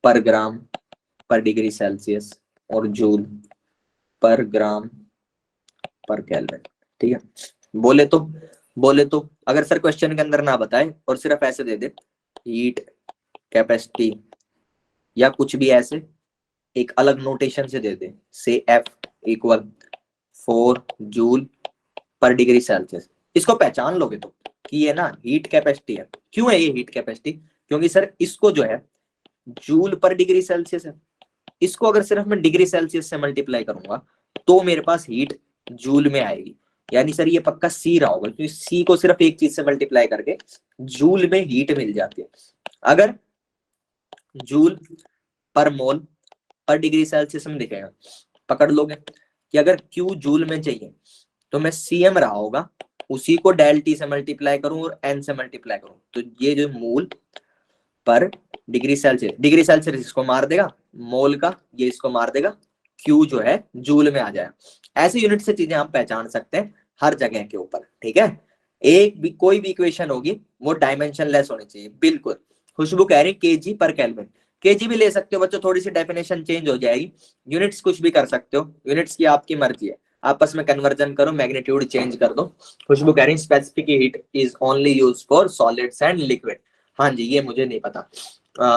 पर ग्राम पर डिग्री सेल्सियस और जूल पर ग्राम पर केल्विन। ठीक है, बोले तो अगर सर क्वेश्चन के अंदर ना बताए और सिर्फ ऐसे दे दे हीट कैपेसिटी या कुछ भी ऐसे एक अलग नोटेशन से दे दे, से F इक्वल 4 जूल पर डिग्री सेल्सियस, इसको पहचान लोगे तो कि ये ना हीट कैपेसिटी है। क्यों है ये हीट कैपेसिटी, क्योंकि सर इसको जो है जूल पर डिग्री सेल्सियस है, इसको अगर सिर्फ मैं डिग्री सेल्सियस से मल्टीप्लाई करूंगा तो मेरे पास हीट जूल में आएगी। यानी सर ये पक्का सी रहा होगा, क्योंकि सी को सिर्फ एक चीज से मल्टीप्लाई करके जूल में हीट मिल जाती है। अगर जूल पर मोल पर डिग्री सेल्सियस में दिखेगा, पकड़ लोगे कि अगर Q जूल में चाहिए तो मैं CM रहा होगा उसी को डेल T से मल्टीप्लाई करूं और N से मल्टीप्लाई करूं, तो ये जो मूल पर डिग्री सेल्सियस इसको मार देगा, मोल का ये इसको मार देगा, Q जो है जूल में आ जाएगा। ऐसे यूनिट से चीजें हम पहचान सकते हैं हर जगह के ऊपर, ठीक है। एक भी कोई भी इक्वेशन होगी वो डायमेंशन लेस होनी चाहिए, बिल्कुल। खुशबू कह रही केजी पर केल्विन, केजी भी ले सकते हो बच्चों, थोड़ी सी डेफिनेशन चेंज हो जाएगी। यूनिट्स कुछ भी कर सकते हो, यूनिट्स की आपकी मर्जी है, आपस में कन्वर्जन करो, मैग्नीट्यूड चेंज कर दो। खुशबू कह रही specific heat is only use for solids and liquid. हाँ जी, ये मुझे नहीं पता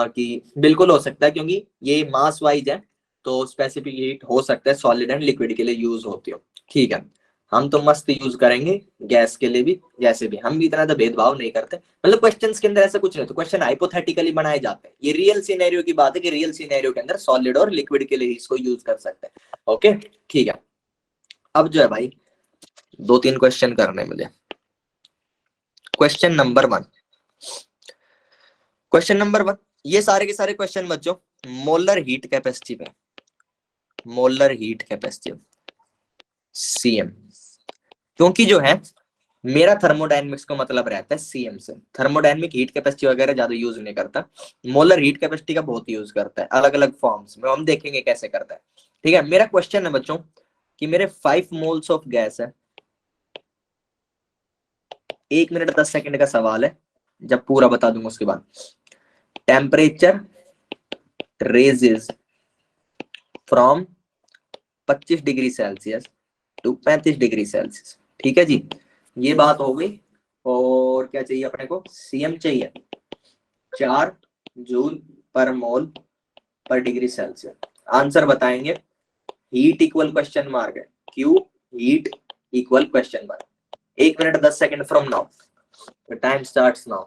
कि बिल्कुल हो सकता है, क्योंकि ये मास वाइज है तो स्पेसिफिक हीट हो सकता है सॉलिड एंड लिक्विड के लिए यूज होती हो, ठीक है। हम तो मस्त यूज करेंगे गैस के लिए भी, जैसे भी हम भी इतना तो भेदभाव नहीं करते, मतलब क्वेश्चंस के अंदर ऐसा कुछ नहीं, तो क्वेश्चन हाइपोथेटिकली बनाए जाते हैं। ये रियल सिनेरियो की बात है कि रियल सिनेरियो के अंदर सॉलिड और लिक्विड के लिए इसको यूज कर सकते हैं। ओके ठीक है, अब जो है भाई 2-3 क्वेश्चन करने हैं मुझे। क्वेश्चन नंबर 1, क्वेश्चन नंबर 1, ये सारे के सारे क्वेश्चन बच्चों मोलर हीट कैपेसिटी पे, मोलर हीट कैपेसिटी CM, क्योंकि जो है मेरा थर्मोडायनेमिक्स को मतलब रहता है CM से, थर्मोडायनेमिक हीट कैपेसिटी वगैरह ज्यादा यूज नहीं करता, मोलर हीट कैपेसिटी का बहुत यूज करता है अलग अलग फॉर्म्स में, हम देखेंगे कैसे करता है, ठीक है। मेरा क्वेश्चन है बच्चों कि मेरे 5 मोल्स ऑफ गैस है, 1 मिनट 10 सेकंड का सवाल है, जब पूरा बता दूंगा उसके बाद। Temperature raises from 25 degree Celsius to 35 degree Celsius, ठीक है जी, ये बात हो गई। और क्या चाहिए अपने को, CM चाहिए 4 जूल पर मोल पर डिग्री सेल्सियस। आंसर बताएंगे, हीट इक्वल क्वेश्चन मार्क है, Q heat equal question mark. 1 minute 10 second from now, time starts now.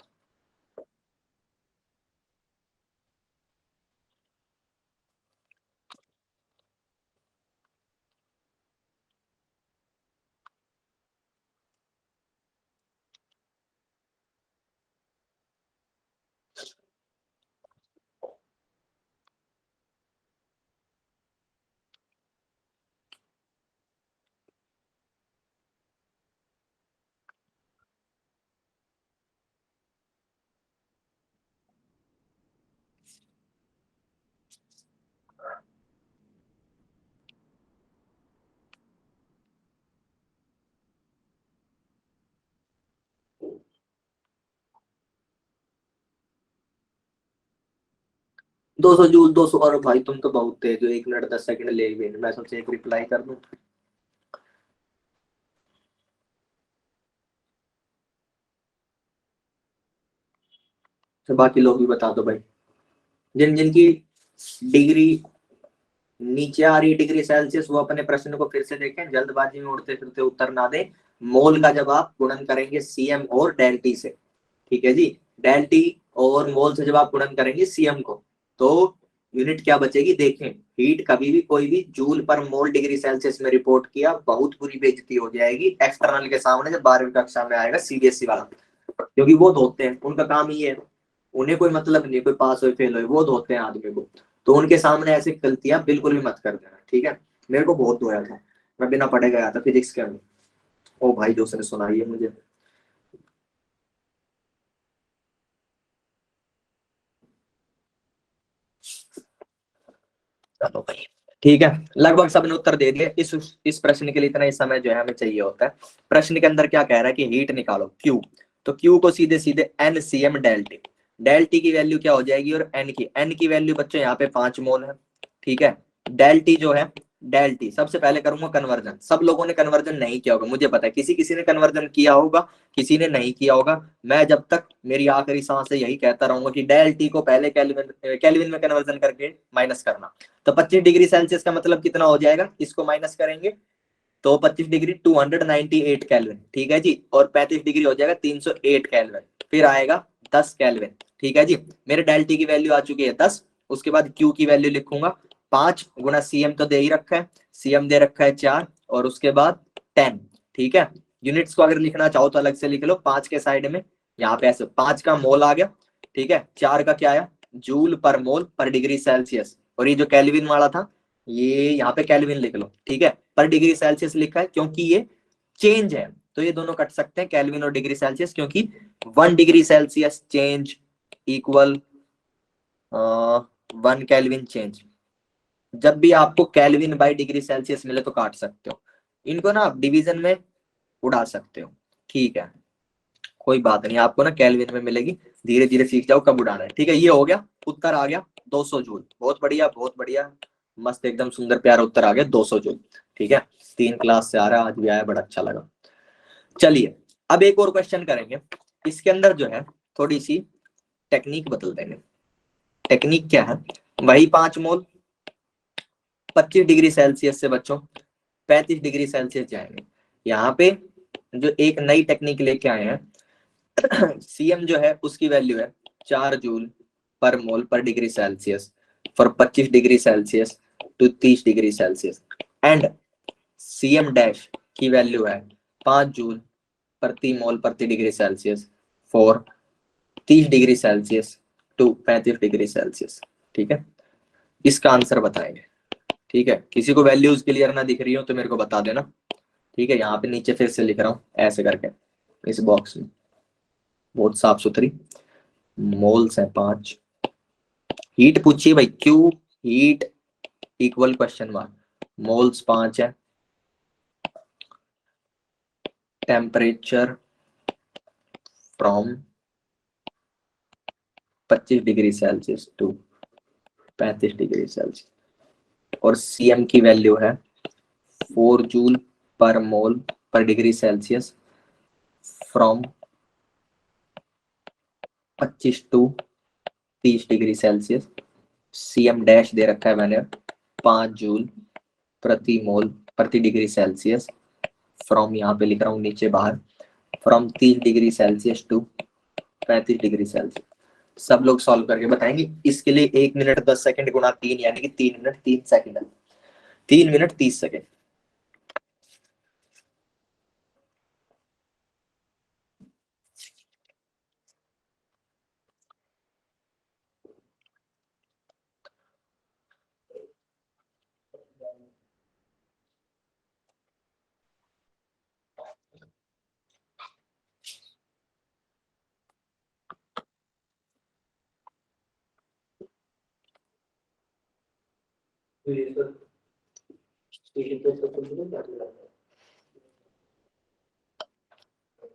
दो सौ जूल 200, और भाई तुम तो बहुत तेज हो, 1 मिनट 10 सेकंड ले गए, मैं सोचे एक रिप्लाई कर दूं। तो बाकी लोग भी बता दो भाई, जिन जिनकी डिग्री नीचे आ रही डिग्री सेल्सियस वो अपने प्रश्न को फिर से देखें, जल्दबाजी में उड़ते फिरते उत्तर ना दें। मोल का जब आप गुणन करेंगे CM और डेल टी से, ठीक है जी, डेल टी और मोल से जब आप गुणन करेंगे CM को, तो यूनिट क्या बचेगी देखें। हीट कभी भी कोई भी जूल पर मोल डिग्री सेल्सियस में रिपोर्ट किया बहुत बुरी बेइज्जती हो जाएगी एक्सटर्नल के सामने, जब 12वीं कक्षा में आएगा CBSE वाला, क्योंकि वो धोते हैं, उनका काम ही है, उन्हें कोई मतलब नहीं कोई पास हो फेल हो, वो धोते हैं आदमी को। तो उनके सामने ऐसी गलतियां बिल्कुल भी मत कर देना, ठीक है। मेरे को बहुत धोया था, मैं बिना पढ़े गया था फिजिक्स के अंदर। ओ भाई जो उसने सुनाई है मुझे। चलो भाई ठीक है, लगभग सबने उत्तर दे दिए। इस प्रश्न के लिए इतना ही समय जो है हमें चाहिए होता है। प्रश्न के अंदर क्या कह रहा है कि हीट निकालो Q, तो Q को सीधे सीधे NCM del T, del T की वैल्यू क्या हो जाएगी, और N की वैल्यू बच्चों यहाँ पे 5 मोल है, ठीक है। डेल टी जो है, डेल टी सबसे पहले करूंगा कन्वर्जन, सब लोगों ने कन्वर्जन नहीं किया होगा मुझे पता है, किसी किसी ने कन्वर्जन किया होगा, किसी ने नहीं किया होगा। मैं जब तक मेरी आखिरी सांस है यही कहता रहूंगा कि डेल टी को पहले केल्विन में कन्वर्जन करके माइनस करना। तो 25 डिग्री सेल्सियस का मतलब कितना हो जाएगा, इसको माइनस करेंगे तो 25 डिग्री 298 केल्विन, ठीक है जी, और 35 डिग्री हो जाएगा 308 केल्विन, फिर आएगा 10 केल्विन, ठीक है जी। मेरे डेल्टी की वैल्यू आ चुकी है 10, उसके बाद क्यू की वैल्यू लिखूंगा 5 गुना CM तो दे ही रखा है, CM दे रखा है 4, और उसके बाद 10, ठीक है। यूनिट्स को अगर लिखना चाहो तो अलग से लिख लो, 5 के साइड में यहाँ पे ऐसे 5 का मोल आ गया, ठीक है, 4 का क्या आया जूल पर मोल पर डिग्री सेल्सियस, और ये जो केल्विन वाला था ये यहाँ पे केल्विन लिख लो, ठीक है। पर डिग्री सेल्सियस लिखा है क्योंकि ये चेंज है, तो ये दोनों कट सकते हैं, केल्विन और डिग्री सेल्सियस, क्योंकि 1 degree Celsius change equal 1 kelvin change. जब भी आपको केल्विन बाय डिग्री सेल्सियस मिले तो काट सकते हो, इनको ना आप डिवीजन में उड़ा सकते हो, ठीक है, कोई बात नहीं, आपको ना केल्विन में मिलेगी, धीरे धीरे सीख जाओ कब उड़ाना है, ठीक है। ये हो गया, उत्तर आ गया 200 जूल, बहुत बढ़िया बहुत बढ़िया, मस्त एकदम सुंदर प्यारा उत्तर आ गया 200 जूल, ठीक है। 3 क्लास से आ रहा है, आज भी आया, बड़ा अच्छा लगा। चलिए अब एक और क्वेश्चन करेंगे, इसके अंदर जो है थोड़ी सी टेक्निक बदल देंगे। टेक्निक क्या है, वही 5 मोल 25 डिग्री सेल्सियस से बच्चों 35 डिग्री सेल्सियस जाएंगे। यहाँ पे जो एक नई टेक्निक लेके आए हैं, सीएम जो है उसकी वैल्यू है 4 जूल पर मोल पर degree Celsius for 25 degree Celsius to 30 degree Celsius, and CM dash की वैल्यू है 5 जूल प्रति मोल प्रति degree Celsius for 30 degree Celsius to 35 degree Celsius, ठीक है। इसका आंसर बताएंगे, ठीक है। किसी को वैल्यूज क्लियर ना दिख रही हो तो मेरे को बता देना, ठीक है। यहाँ पे नीचे फिर से लिख रहा हूँ ऐसे करके इस बॉक्स में, बहुत साफ सुथरी, मोल्स है 5, हीट पूछिए भाई, Q heat equal question mark, moles 5 है, temperature from 25 degree Celsius to 35 degree Celsius, और सीएम की वैल्यू है 4 जूल पर मोल पर degree Celsius from 25 to 30 degree Celsius, CM dash दे रखा है मैंने 5 जूल प्रति मोल प्रति डिग्री सेल्सियस फ्रॉम, यहाँ पे लिख रहा हूँ नीचे बाहर, from 30 degree Celsius to 35 degree Celsius. सब लोग सॉल्व करके बताएंगे। इसके लिए 1 मिनट 10 सेकंड गुणा 3 यानी कि 3 minute 3 second, 3 minute 30 second.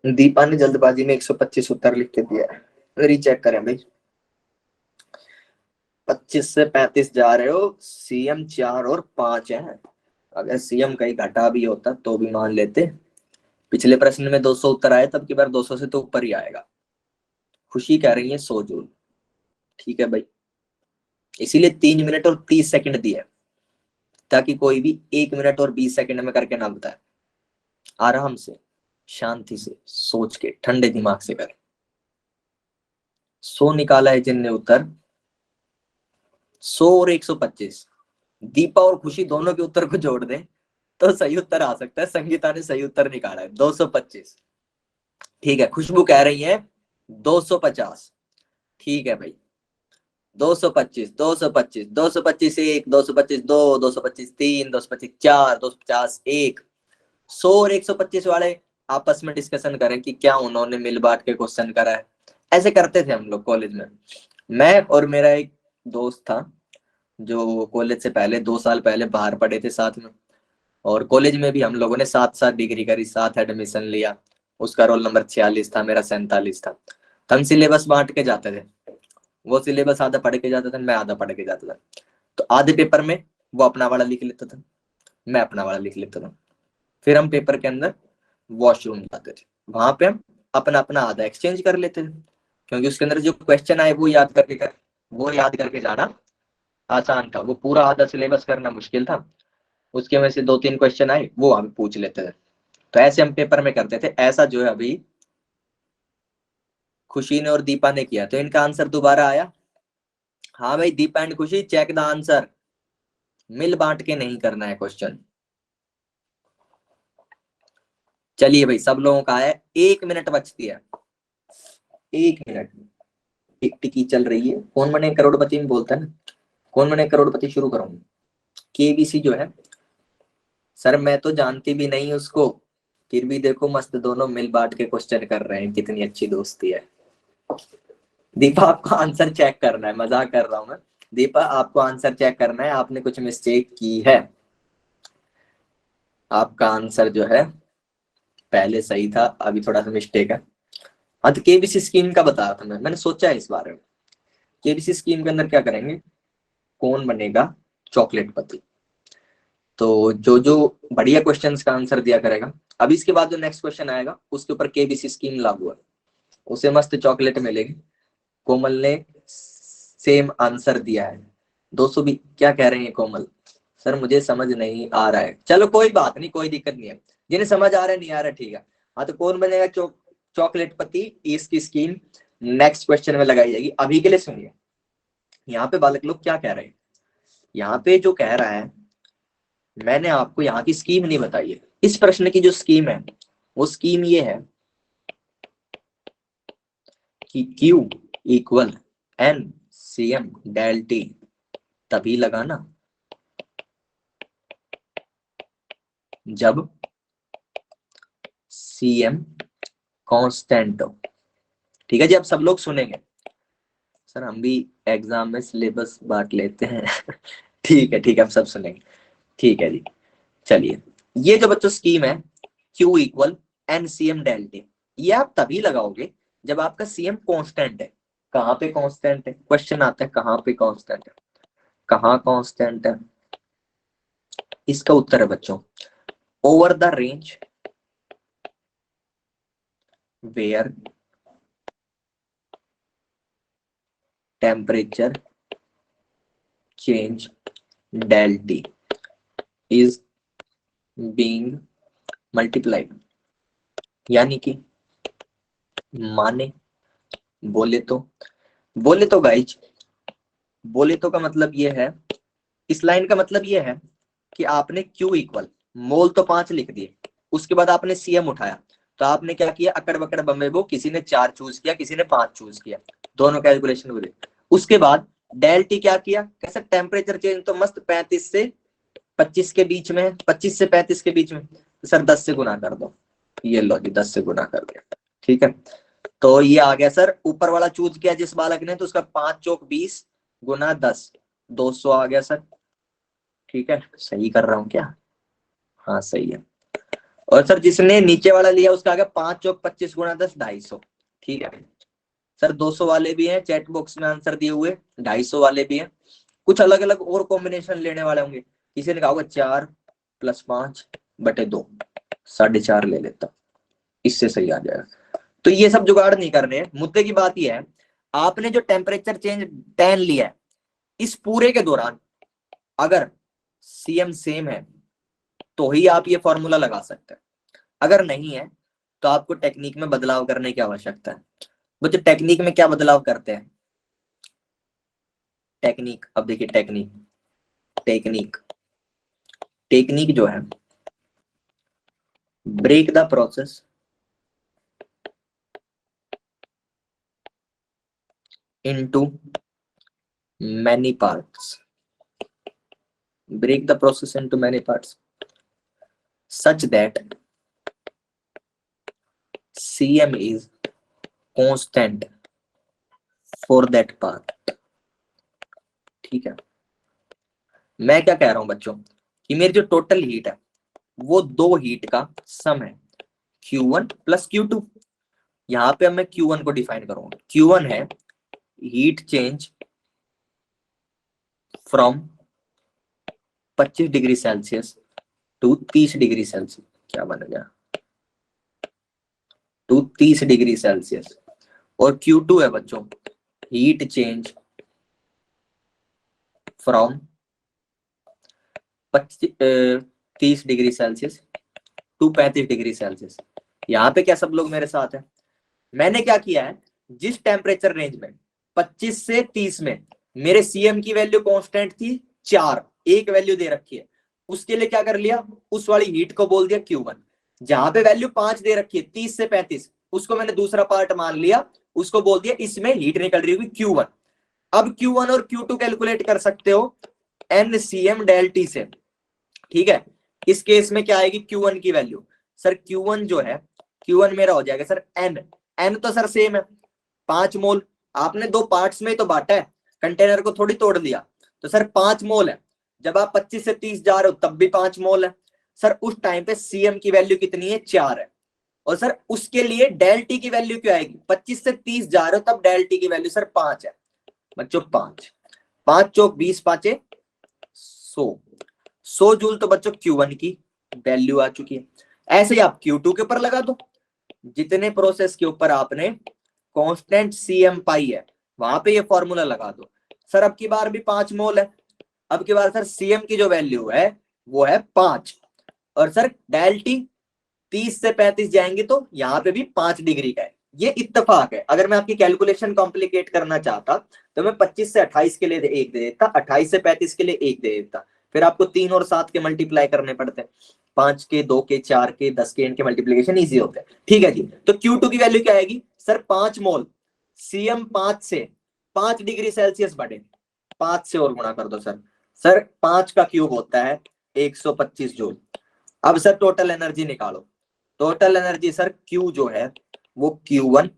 Deepa ने जल्दबाजी में 125 उत्तर लिख के दिया है, रीचेक करें भाई। 25 से 35 जा रहे हो, सीएम 4 और 5 है, अगर सीएम कहीं घटा भी होता तो भी मान लेते। पिछले प्रश्न में 200 उत्तर आए, तब की बार 200 से तो ऊपर ही आएगा। खुशी कह रही है 100 जूल, ठीक है भाई, इसीलिए 3 मिनट और 30 सेकंड दिया, ताकि कोई भी 1 मिनट और 20 सेकंड में करके ना बताए, आराम से शांति से सोच के ठंडे दिमाग से करें। 100 निकाला है जिनने उत्तर, 100 और 125, दीपा और खुशी दोनों के उत्तर को जोड़ दें तो सही उत्तर आ सकता है। संगीता ने सही उत्तर निकाला है 225, ठीक है। खुशबू कह रही है 250, ठीक है भाई, 225 225 225 1 225 2 225 3 225 4 250 1, 100 और 125 वाले आपस में डिस्कशन करें कि क्या उन्होंने मिल बांट के क्वेश्चन करा है। ऐसे करते थे हम लोग कॉलेज में, मैं और मेरा एक दोस्त था जो कॉलेज से पहले 2 साल पहले बाहर पढ़े थे साथ में, और कॉलेज में भी हम लोगों ने साथ साथ डिग्री करी, साथ एडमिशन लिया। उसका रोल नंबर 46 था, मेरा 47 था। हम सिलेबस बांट के जाते थे, वो सिलेबस आधा पढ़ के जाता था, मैं आधा पढ़ के जाता था। तो आधे पेपर में वो अपना वाला लिख लेता था, मैं अपना वाला लिख लेता था। फिर हम पेपर के अंदर वॉशरूम जाते थे, वहां पे हम अपना अपना आधा एक्सचेंज कर लेते थे, क्योंकि उसके अंदर जो क्वेश्चन आए वो याद करके जाना आसान था, वो पूरा आधा सिलेबस करना मुश्किल था। उसके में से 2-3 क्वेश्चन आए वो हम पूछ लेते थे। तो ऐसे हम पेपर में करते थे। ऐसा जो है अभी खुशी ने और दीपा ने किया, तो इनका आंसर दोबारा आया। हाँ भाई, दीपा एंड खुशी चेक द आंसर, मिल बांट के नहीं करना है क्वेश्चन। चलिए भाई, सब लोगों का है, 1 मिनट बचती है, 1 मिनट, एक टिकी चल रही है। कौन बने करोड़पति में बोलता है ना, कौन बने करोड़पति शुरू करूंगी। केबीसी जो है सर मैं तो जानती भी नहीं उसको, फिर भी देखो मस्त दोनों मिल बांट के क्वेश्चन कर रहे हैं, कितनी अच्छी दोस्ती है। दीपा आपको आंसर चेक करना है, मजाक कर रहा हूं मैं। दीपा आपको आंसर चेक करना है, आपने कुछ मिस्टेक की है। आपका आंसर जो है पहले सही था, अभी थोड़ा सा मिस्टेक है। हाँ तो केबीसी स्कीम का बताया था मैंने सोचा है इस बारे में। केबीसी स्कीम के अंदर क्या करेंगे, कौन बनेगा चॉकलेट पति। तो जो जो बढ़िया क्वेश्चंस का आंसर दिया करेगा, अभी इसके बाद जो नेक्स्ट क्वेश्चन आएगा उसके ऊपर केबीसी स्कीम लागू है, उसे मस्त चॉकलेट मिलेगी। कोमल ने सेम आंसर दिया है। 200 भी क्या कह रहे हैं कोमल, सर मुझे समझ नहीं आ रहा है। चलो कोई बात नहीं, कोई दिक्कत नहीं है, जिन्हें समझ आ रहा है नहीं आ रहा ठीक है। हाँ तो कौन बनेगा चॉकलेट पति, इसकी स्कीम नेक्स्ट क्वेश्चन में लगाई जाएगी। अभी के लिए सुनिए, यहाँ पे बालक लोग क्या कह रहे हैं। यहाँ पे जो कह रहा है, मैंने आपको यहाँ की स्कीम नहीं बताई है। इस प्रश्न की जो स्कीम है वो स्कीम ये है कि Q equal N CM del T तभी लगाना जब CM कांस्टेंट हो। ठीक है जी, अब सब लोग सुनेंगे। सर हम भी एग्जाम में सिलेबस बांट लेते हैं ठीक है, अब सब सुनेंगे। ठीक है जी, चलिए। ये जो बच्चों स्कीम है Q equal N C M del T, ये आप तभी लगाओगे जब आपका सीएम कांस्टेंट है। कहाँ पे कांस्टेंट है, क्वेश्चन आता है कहाँ पे कांस्टेंट है, कहाँ कांस्टेंट है। इसका उत्तर है बच्चों, over the range where temperature change del T is being multiplied. यानी कि माने, बोले तो गाइज, बोले तो का मतलब ये है, इस लाइन का मतलब ये है कि आपने Q इक्वल मोल तो 5 लिख दिए, उसके बाद आपने सीएम उठाया, तो आपने क्या किया, अकड़ बकड़ बम्बे बो, किसी ने 4 चूज किया, किसी ने 5 चूज किया, दोनों कैलकुलेशन हुए। उसके बाद डेल टी क्या किया, कैसे टेम्परेचर चेंज तो मस्त 35 से 25 के बीच में, 25 से 35 के बीच में, तो सर 10 से गुना कर दो। ये लो जी 10 से गुना कर दिया। ठीक है, तो ये आ गया सर, ऊपर वाला चूज किया जिस बालक ने, तो उसका 5 चौक 20 गुना 10, 200 आ गया सर। ठीक है, सही कर रहा हूं क्या, हाँ सही है। और सर जिसने नीचे वाला लिया उसका आ गया 5 चौक 25 गुना 10, 250। ठीक है सर, 200 वाले भी हैं चैट बॉक्स में आंसर दिए हुए, 250 वाले भी हैं। कुछ अलग अलग और कॉम्बिनेशन लेने वाले होंगे, किसी ने कहा होगा 4 + 5 बटे 2, 4.5 ले लेता, इससे सही आ जाएगा। तो ये सब जुगाड़ नहीं करने हैं, मुद्दे की बात यह है, आपने जो टेम्परेचर चेंज 10 लिया है, इस पूरे के दौरान अगर सीएम सेम है तो ही आप ये फॉर्मूला लगा सकते हैं, अगर नहीं है तो आपको टेक्निक में बदलाव करने की आवश्यकता है। वो जो टेक्निक में क्या बदलाव करते हैं, टेक्निक, अब देखिए टेक्निक, टेक्निक टेक्निक जो है, break the process into many parts, break the process into many parts such that CM is constant for that part। ठीक है, मैं क्या कह रहा हूं बच्चों कि मेरी जो टोटल हीट है वो दो हीट का सम है, Q1 + Q2। यहां पे अब मैं Q1 को डिफाइन करूंगा, Q1 है heat change from 25 degree Celsius to 30 degree Celsius, क्या बन गया, टू 30 डिग्री सेल्सियस। और Q2 है बच्चों heat change from 30 degree Celsius to 35 degree Celsius. यहाँ पे क्या सब लोग मेरे साथ हैं, मैंने क्या किया है, जिस टेम्परेचर रेंज में 25 से 30 में मेरे सीएम की वैल्यू कांस्टेंट थी 4, एक वैल्यू दे रखी है, उसके लिए क्या कर लिया, उस वाली हीट को बोल दिया Q1। जहां पे वैल्यू 5 दे रखी है 30 से 35, उसको मैंने दूसरा पार्ट मान लिया, उसको बोल दिया इसमें हीट निकल रही होगी Q1। अब Q1 और Q2 कैलकुलेट कर सकते हो NCM डेल T से। ठीक है, इस केस में क्या आएगी Q1 की वैल्यू, सर Q1 जो है, Q1 मेरा हो जाएगा सर N तो सर सेम है 5 मोल, आपने दो पार्ट्स में तो बांटा है, कंटेनर को थोड़ी तोड़ लिया, तो सर 5 मोल है। जब आप 25 से 30 जा रहे हो तब भी 5 मोल है। सर उस टाइम पे CM की वैल्यू कितनी है, 4 है। और सर उसके लिए डेल टी की वैल्यू क्या आएगी, 25 से 30 जा रहे हो तब डेल टी की वैल्यू सर 5 है बच्चों, 5 5 चौक 20 पांचे 100 जूल तो बच्चों Q1 की वैल्यू आ चुकी है। ऐसे ही आप Q2 के ऊपर लगा दो, जितने प्रोसेस के ऊपर आपने कांस्टेंट CM पाई है वहां पे ये फॉर्मूला लगा दो। सर अब की बार भी 5 मोल है, अब की बार सर CM की जो वैल्यू है वो है 5, और सर डेल टी 30 से 35 जाएंगे तो यहाँ पे भी 5 डिग्री का है, ये इत्तेफाक है। अगर मैं आपकी कैलकुलेशन कॉम्प्लिकेट करना चाहता तो मैं 25 से 28 के लिए एक दे देता, 28 से 35 के लिए एक दे देता, फिर आपको 3 और 7 के मल्टीप्लाई करने पड़ते, 5 के 2 के 4 के 10 के, इनके मल्टीप्लीकेशन ईजी होते हैं। ठीक है जी, तो Q2 की वैल्यू क्या आएगी सर 5 मोल, CM 5 से 5 डिग्री सेल्सियस बढ़े, 5 से और गुणा कर दो सर, सर 5 का क्यूब होता है 125 जूल। अब सर टोटल एनर्जी निकालो, टोटल एनर्जी सर Q जो है वो Q1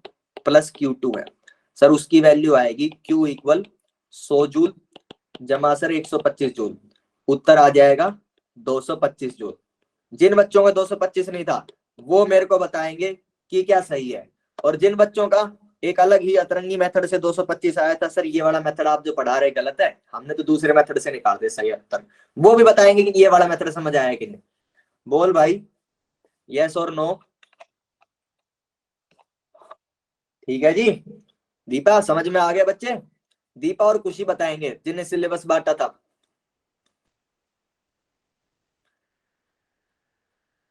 प्लस Q2 है, सर उसकी वैल्यू आएगी Q इक्वल 100 जूल जमा सर 125 जूल, उत्तर आ जाएगा 225 जूल। जिन बच्चों का 225 नहीं था वो मेरे को बताएंगे कि क्या सही है, और जिन बच्चों का एक अलग ही अतरंगी मेथड से 225 आया था, सर ये वाला मेथड आप जो पढ़ा रहे गलत है, हमने तो दूसरे मेथड से निकाल दे सही उत्तर, वो भी बताएंगे कि ये वाला मेथड समझ आया कि नहीं। बोल भाई, यस और नो। ठीक है जी, दीपा समझ में आ गया बच्चे? दीपा और खुशी बताएंगे जिन्हें सिलेबस बांटा था।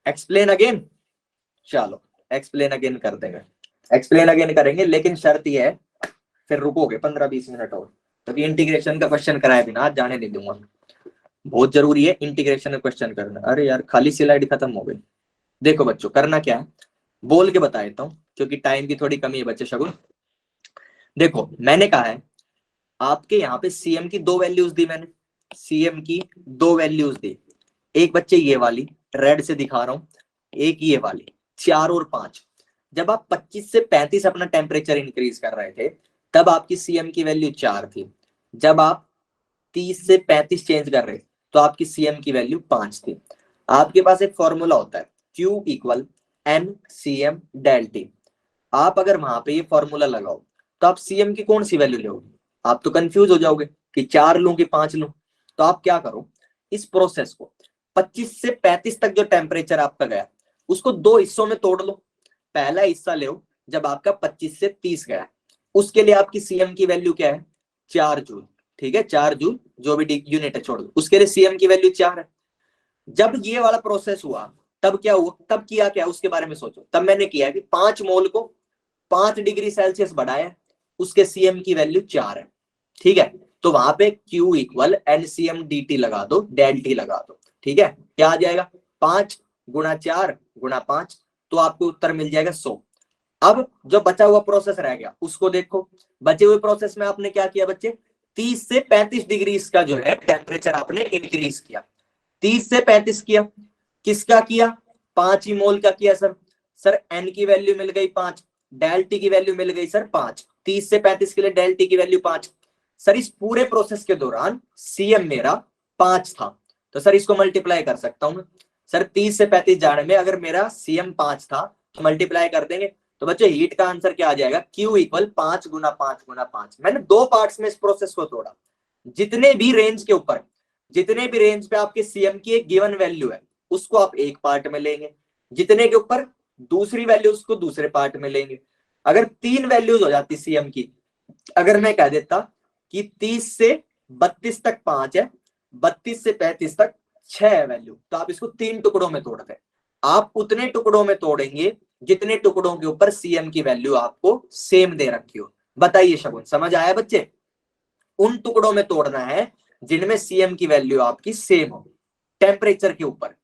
एक्सप्लेन अगेन, चलो एक्सप्लेन अगेन कर देंगे, एक्सप्लेन अगेन करेंगे, लेकिन शर्त यह है फिर रुकोगे 15-20 मिनट और, क्योंकि इंटीग्रेशन का क्वेश्चन कराए बिना आज जाने नहीं दूंगा, बहुत जरूरी है इंटीग्रेशन का क्वेश्चन करना। अरे यार खाली स्लाइड खत्म हो गई। देखो बच्चों करना क्या है, बोल के बता देता हूँ क्योंकि टाइम की थोड़ी कमी है बच्चे। शगुन देखो मैंने कहा है आपके यहाँ पे CM की दो वैल्यूज दी मैंने, CM की दो वैल्यूज दी, एक बच्चे ये वाली रेड से दिखा रहा हूं, एक ये वाली 4 और 5। जब आप 25 से 35 अपना टेम्परेचर इंक्रीज कर रहे थे तब आपकी CM की वैल्यू 4 थी, जब आप 30 से 35 चेंज कर रहे तो आपकी CM की वैल्यू 5 थी। आपके पास एक फॉर्मूला होता है Q equal N CM del T, आप अगर वहां पे ये फॉर्मूला लगाओ तो आप CM की कौन सी वैल्यू लोगे, आप तो कंफ्यूज हो जाओगे कि 4 लूं कि 5 लूं। तो आप क्या करो, इस प्रोसेस को 25 से 35 तक जो टेम्परेचर आपका गया उसको दो हिस्सों में तोड़ लो। पहला हिस्सा ले जब आपका 25 से 30 गया, उसके लिए आपकी CM की वैल्यू क्या है, 4 जूल। ठीक है, 4 जूल जो भी यूनिट है छोड़ दो, उसके लिए CM की वैल्यू 4 है। जब ये वाला प्रोसेस हुआ तब क्या हुआ, तब किया क्या उसके बारे में सोचो। तब मैंने किया कि 5 मोल को 5 डिग्री सेल्सियस बढ़ाया, उसके CM की वैल्यू 4 है। ठीक है, तो वहां पे Q इक्वल NCM dt लगा दो, डेल टी लगा दो। ठीक है, क्या आ जाएगा 5 गुणा 4 गुणा 5, तो आपको उत्तर मिल जाएगा 100। अब जो बचा हुआ प्रोसेस रह गया उसको देखो, बचे हुए प्रोसेस में आपने क्या किया बच्चे, 30 से 35 डिग्री का जो है टेम्परेचर आपने इंक्रीज किया, 30 से 35 किया, किसका किया, 5 ही मोल का किया सर। सर एन की वैल्यू मिल गई 5, डेल टी की वैल्यू मिल गई सर 5, 30 से 35 के लिए डेल टी की वैल्यू 5। सर इस पूरे प्रोसेस के दौरान CM मेरा 5 था, तो सर इसको मल्टीप्लाई कर सकता हूं मैं। सर 30 से 35 जाने में अगर मेरा CM 5 था तो मल्टीप्लाई कर देंगे, तो बच्चों हीट का आंसर क्या आ जाएगा, Q इक्वल 5 गुना 5 गुना 5। मैंने दो पार्ट्स में इस प्रोसेस को तोड़ा, जितने भी रेंज के ऊपर, जितने भी रेंज पे आपके CM की एक गिवन वैल्यू है उसको आप एक पार्ट में लेंगे, जितने के ऊपर दूसरी वैल्यू उसको दूसरे पार्ट में लेंगे। अगर 3 वैल्यूज हो जाती CM की, अगर मैं कह देता कि 30 से 32 तक 5 है, 32 से 35 तक 6 है वैल्यू, तो आप इसको 3 टुकड़ों में तोड़ दें। आप उतने टुकड़ों में तोड़ेंगे जितने टुकड़ों के ऊपर CM की वैल्यू आपको सेम दे रखी हो। बताइए शगुन समझ आया बच्चे? उन टुकड़ों में तोड़ना है जिनमें CM की वैल्यू आपकी सेम हो टेम्परेचर के ऊपर।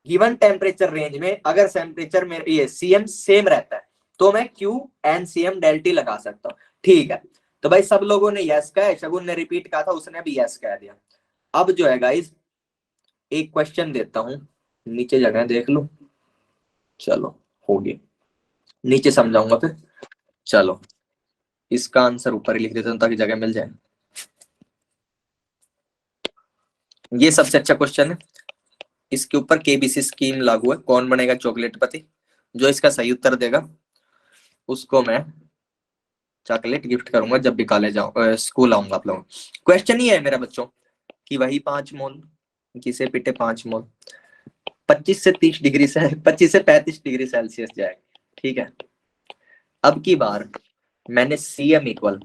गिवन टेम्परेचर रेंज में अगर टेम्परेचर में ये CM सेम रहता है तो मैं Q N CM del T लगा सकता हूं। ठीक है, तो भाई सब लोगों ने यस कहा है, शगुन ने रिपीट कहा था उसने भी यस कह दिया। अब जो है गाइस एक क्वेश्चन देता हूं, नीचे जगह देख लो, चलो हो गया, नीचे समझाऊंगा फिर। चलो इसका आंसर ऊपर ही लिख देता हूं ताकि जगह मिल जाए। ये सबसे अच्छा क्वेश्चन है, इसके ऊपर केबीसी स्कीम लागू है। कौन बनेगा चॉकलेट पति? जो इसका सही उत्तर देगा उसको मैं चॉकलेट गिफ्ट करूंगा जब भी कॉलेज स्कूल आऊंगा आप लोग। क्वेश्चन ही है मेरा बच्चों कि वही 5 मोल किसे पिटे 5 मोल 25 से 30 डिग्री से 25 से 35 डिग्री सेल्सियस जाए। ठीक है, अब की बार मैंने CM equal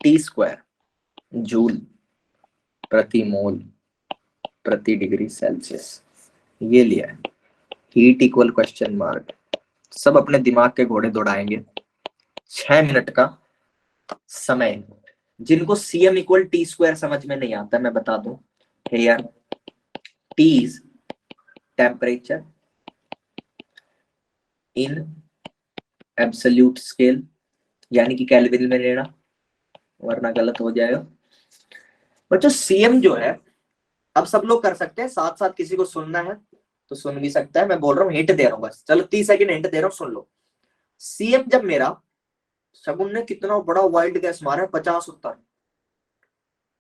T square joule प्रति मोल प्रति डिग्री सेल्सियस ये लिया है। Heat equal question mark. सब अपने दिमाग के घोड़े दौड़ाएंगे। 6 मिनट का समय। जिनको सीएम इक्वल टी स्क्वायर समझ में नहीं आता मैं बता दूं, here T is temperature in absolute scale, यानी कि केल्विन में लेना वरना गलत हो जाएगा बच्चों। सीएम जो है, अब सब लोग कर सकते हैं, साथ साथ किसी को सुनना है तो सुन भी सकता है। मैं बोल रहा हूँ, हिंट दे रहा हूँ बस, चलो 30 सेकंड हिंट दे रहा हूँ, सुन लो। सीएम जब मेरा, शगुन ने कितना बड़ा वाइल्ड गैस मारा है, 50 उत्तर।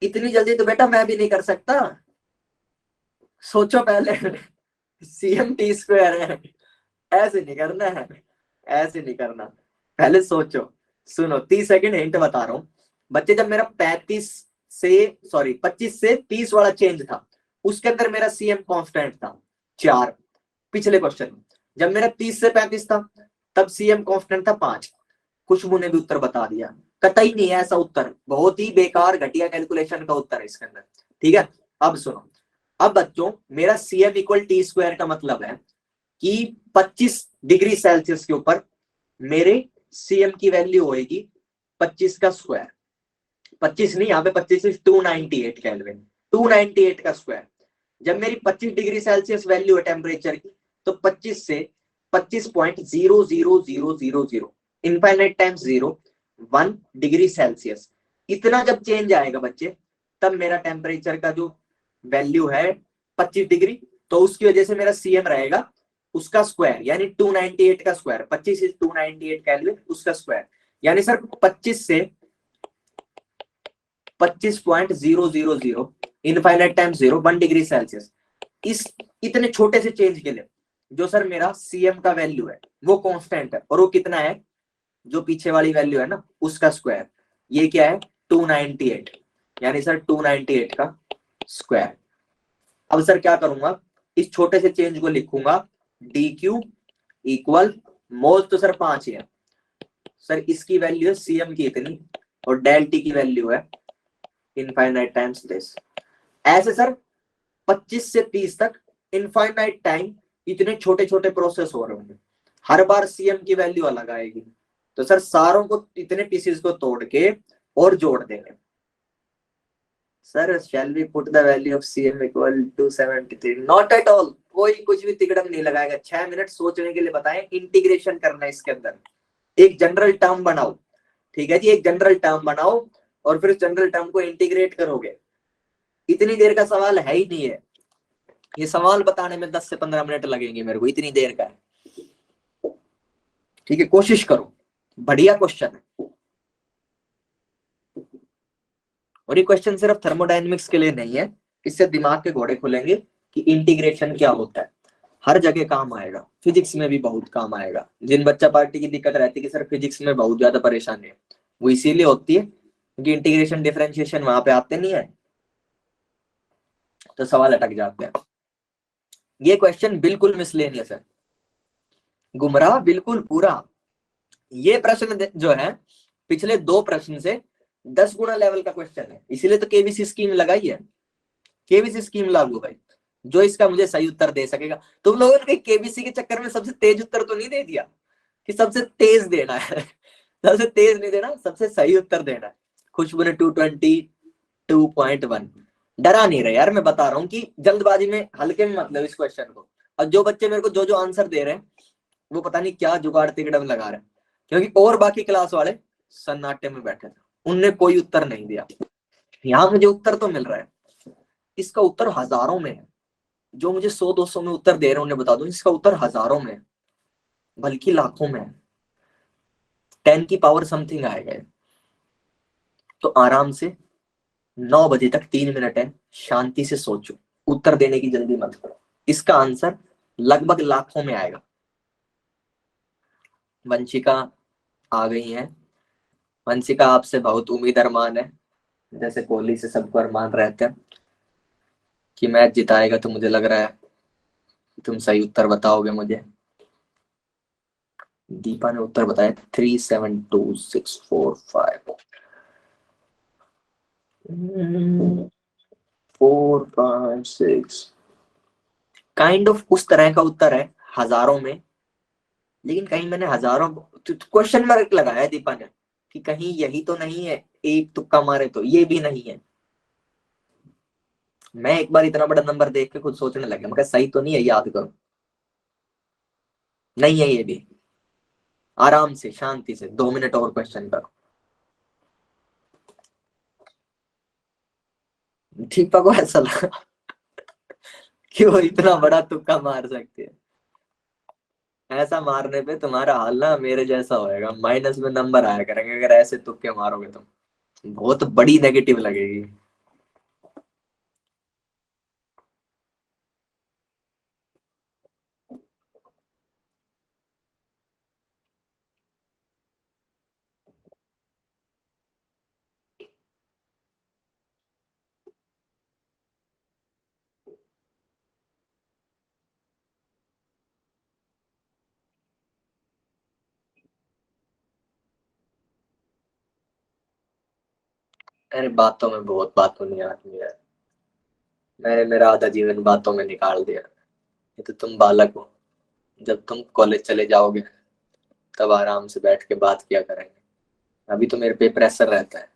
इतनी जल्दी तो बेटा मैं भी नहीं कर सकता, सोचो पहले। सीएम टी स्क्वायर है, ऐसे नहीं करना है, ऐसे नहीं करना, पहले सोचो। सुनो 30 सेकंड हिंट बता रहा हूँ बच्चे। जब मेरा 25 से 30 वाला चेंज था, उसके अंदर मेरा सीएम कांस्टेंट था 4। पिछले क्वेश्चन जब मेरा 30 से 35 था तब सीएम कांस्टेंट था 5। खुशबू ने भी उत्तर बता दिया, कतई नहीं है ऐसा उत्तर, बहुत ही बेकार घटिया कैलकुलेशन का उत्तर है इसके अंदर। ठीक है, अब सुनो। अब बच्चों मेरा सीएम इक्वल टी स्क्वायर का मतलब है कि 25 डिग्री सेल्सियस के ऊपर मेरे सीएम की वैल्यू होगी 25 का स्क्वायर। 25 नहीं, यहाँ पे 25 298 केल्विन, 298 का स्क्वायर। जब मेरी 25 डिग्री सेल्सियस वैल्यू है टेम्परेचर की, तो 25 से 25.00000 इनफाइनाइट टाइम्स 0 1 डिग्री सेल्सियस, इतना जब चेंज आएगा बच्चे, तब मेरा टेम्परेचर का जो वैल्यू है 25 डिग्री, तो उसकी वजह से मेरा सीएम रहेगा उसका स्क्वायर, यानी 298 का स्क्वायर। 25 इज 298 केल्विन, उसका स्क्वायर, यानी सर 25 से 25.000 इनफाइनाइट टाइम्स 0 1 डिग्री सेल्सियस। इस इतने छोटे से चेंज के लिए जो सर मेरा सीएम का वैल्यू है वो कांस्टेंट है, और वो कितना है, जो पीछे वाली वैल्यू है ना उसका स्क्वायर। ये क्या है 298, यानी सर 298 का स्क्वायर। अब सर क्या करूंगा, इस छोटे से चेंज को लिखूंगा डी क्यू इक्वल मोल, तो सर 5 ही है सर, इसकी वैल्यू है सीएम की इतनी, और डेल टी की वैल्यू है इनफाइनाइट टाइम्स दिस। ऐसे सर 25 से 30 तक इनफाइनाइट टाइम इतने छोटे छोटे प्रोसेस हो रहे होंगे, हर बार सीएम की वैल्यू अलग आएगी। तो सर सारों को इतने पीसेस को तोड़ के और जोड़ देंगे। Sir shall we put the value of CM equal to 73? Not at all, कोई कुछ भी तिकड़म नहीं लगाएगा। 6 मिनट सोचने के लिए बताएं, इंटीग्रेशन करना है इसके अंदर। एक जनरल टर्म बनाओ, ठीक है जी, एक जनरल टर्म बनाओ और फिर जनरल टर्म को इंटीग्रेट करोगे। इतनी देर का सवाल है ही नहीं है, ये सवाल बताने में 10 से 15 मिनट लगेंगे मेरे को, इतनी देर का है। ठीक है, कोशिश करो, बढ़िया क्वेश्चन है। और ये क्वेश्चन सिर्फ थर्मोडायनेमिक्स के लिए नहीं है, इससे दिमाग के घोड़े खुलेंगे कि इंटीग्रेशन क्या होता है। हर जगह काम आएगा, फिजिक्स में भी बहुत काम आएगा। जिन बच्चा पार्टी की दिक्कत रहती है कि सर फिजिक्स में बहुत ज्यादा परेशानी है, वो इसीलिए होती है क्योंकि इंटीग्रेशन डिफरेंशिएशन वहां पे आते नहीं है, तो सवाल अटक जाते हैं। ये क्वेश्चन बिल्कुल मिसलेनियस है, गुमराह बिल्कुल पूरा। ये प्रश्न जो है पिछले 2 प्रश्न से 10 गुना लेवल का क्वेश्चन है, इसीलिए तो केबीसी स्कीम लगाई है। केबीसी स्कीम लागू भाई, जो इसका मुझे सही उत्तर दे सकेगा। तुम लोगों ने केबीसी के चक्कर में सबसे तेज उत्तर तो नहीं दे दिया कि सबसे तेज देना है? सबसे तेज नहीं देना, सबसे सही उत्तर देना है। खुशबू ने 222.1 डरा नहीं रहे यार, मैं बता रहा हूँ कि जल्दबाजी में हल्के में मतलब इस क्वेश्चन को। और जो बच्चे मेरे को जो जो आंसर दे रहे हैं वो पता नहीं क्या जुगाड़ तिगड़म लगा रहे हैं, क्योंकि और बाकी क्लास वाले सन्नाटे में बैठे थे, उनने कोई उत्तर नहीं दिया। यहाँ मुझे उत्तर तो मिल रहा है, इसका उत्तर हजारों में है, जो मुझे 100-200 में उत्तर दे रहे हैं उन्हें बता दो इसका उत्तर हजारों में, बल्कि लाखों में, 10 की पावर समथिंग आएगा। तो आराम से 9 बजे तक 3 मिनट है, शांति से सोचो, उत्तर देने की जल्दी मत करो, इसका आंसर लगभग लाखों में आएगा। वंशिका आ गई है। वंशिका आपसे बहुत उम्मीद अरमान है, जैसे कोहली से सबको अरमान रहते हैं कि मैच जिताएगा, तो मुझे लग रहा है तुम सही उत्तर बताओगे मुझे। दीपा ने उत्तर बताया 372645, 456, काइंड ऑफ उस तरह का उत्तर है, हजारों में। लेकिन कहीं मैंने हजारों क्वेश्चन मार्क लगाया है दीपा ने कि कहीं यही तो नहीं है, एक तुक्का मारे तो ये भी नहीं है। मैं एक बार इतना बड़ा नंबर देख के खुद सोचने लगा, मैं सही तो नहीं है, याद करो, नहीं है ये भी। आराम से शांति से 2 मिनट और क्वेश्चन करो। दीपा को ऐसा लगा कि वो इतना बड़ा तुक्का मार सकती है। ऐसा मारने पे तुम्हारा हाल ना मेरे जैसा होएगा, माइनस में नंबर आया करेंगे अगर ऐसे तुक्के मारोगे तो, बहुत बड़ी नेगेटिव लगेगी। अरे बातों में बहुत बातों नहीं आती है, मैंने मेरा आधा जीवन बातों में निकाल दिया। ये तो तुम बालक हो, जब तुम कॉलेज चले जाओगे तब आराम से बैठ के बात किया करेंगे। अभी तो मेरे पे प्रेशर रहता है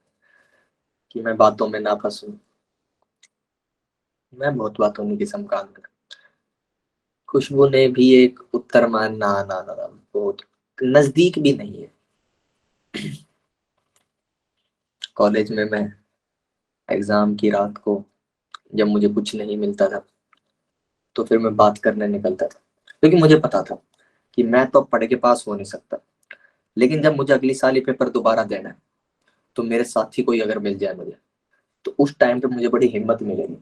कि मैं बातों में ना फंसूं। मैं बहुत बातों में किस्म का आदमी। खुशबू ने भी एक उत्तर मान, ना ना ना ना, बहुत नजदीक भी नहीं है। कॉलेज में मैं एग्जाम की रात को जब मुझे कुछ नहीं मिलता था तो फिर मैं बात करने निकलता था, क्योंकि मुझे पता था कि मैं तो पढ़ के पास हो नहीं सकता। लेकिन जब मुझे अगली साल ये पेपर दोबारा देना है तो मेरे साथी कोई अगर मिल जाए मुझे, तो उस टाइम पे मुझे बड़ी हिम्मत मिलेगी।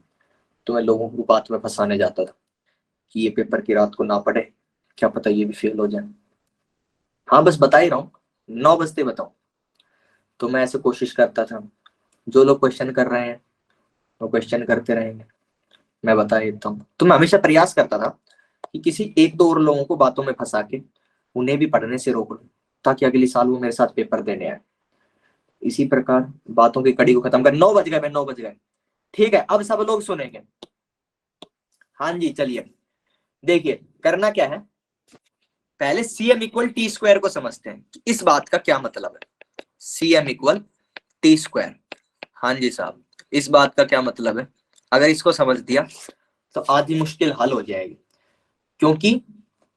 तो मैं लोगों को बात में फंसाने जाता था कि ये पेपर की रात को ना पढ़े, क्या पता ये भी फेल हो जाए। हाँ बस बता ही रहा हूँ, 9 बजते बताऊँ। तो मैं ऐसे कोशिश करता था, जो लोग क्वेश्चन कर रहे हैं वो क्वेश्चन करते रहेंगे, मैं बता देता हूँ। तो मैं हमेशा प्रयास करता था कि किसी एक दो और लोगों को बातों में फंसा के उन्हें भी पढ़ने से रोक लूं, ताकि अगले साल वो मेरे साथ पेपर देने आए। इसी प्रकार बातों की कड़ी को खत्म कर, 9 बज गए, मैं 9 बज गए। ठीक है, अब सब लोग सुनेंगे। हाँ जी चलिए, देखिए करना क्या है, पहले सीएम इक्वल टी स्क्वायर को समझते हैं कि इस बात का क्या मतलब है। सीएम इक्वल टी स्क्वायर, हाँ जी साहब, इस बात का क्या मतलब है, अगर इसको समझ दिया तो आधी मुश्किल हल हो जाएगी। क्योंकि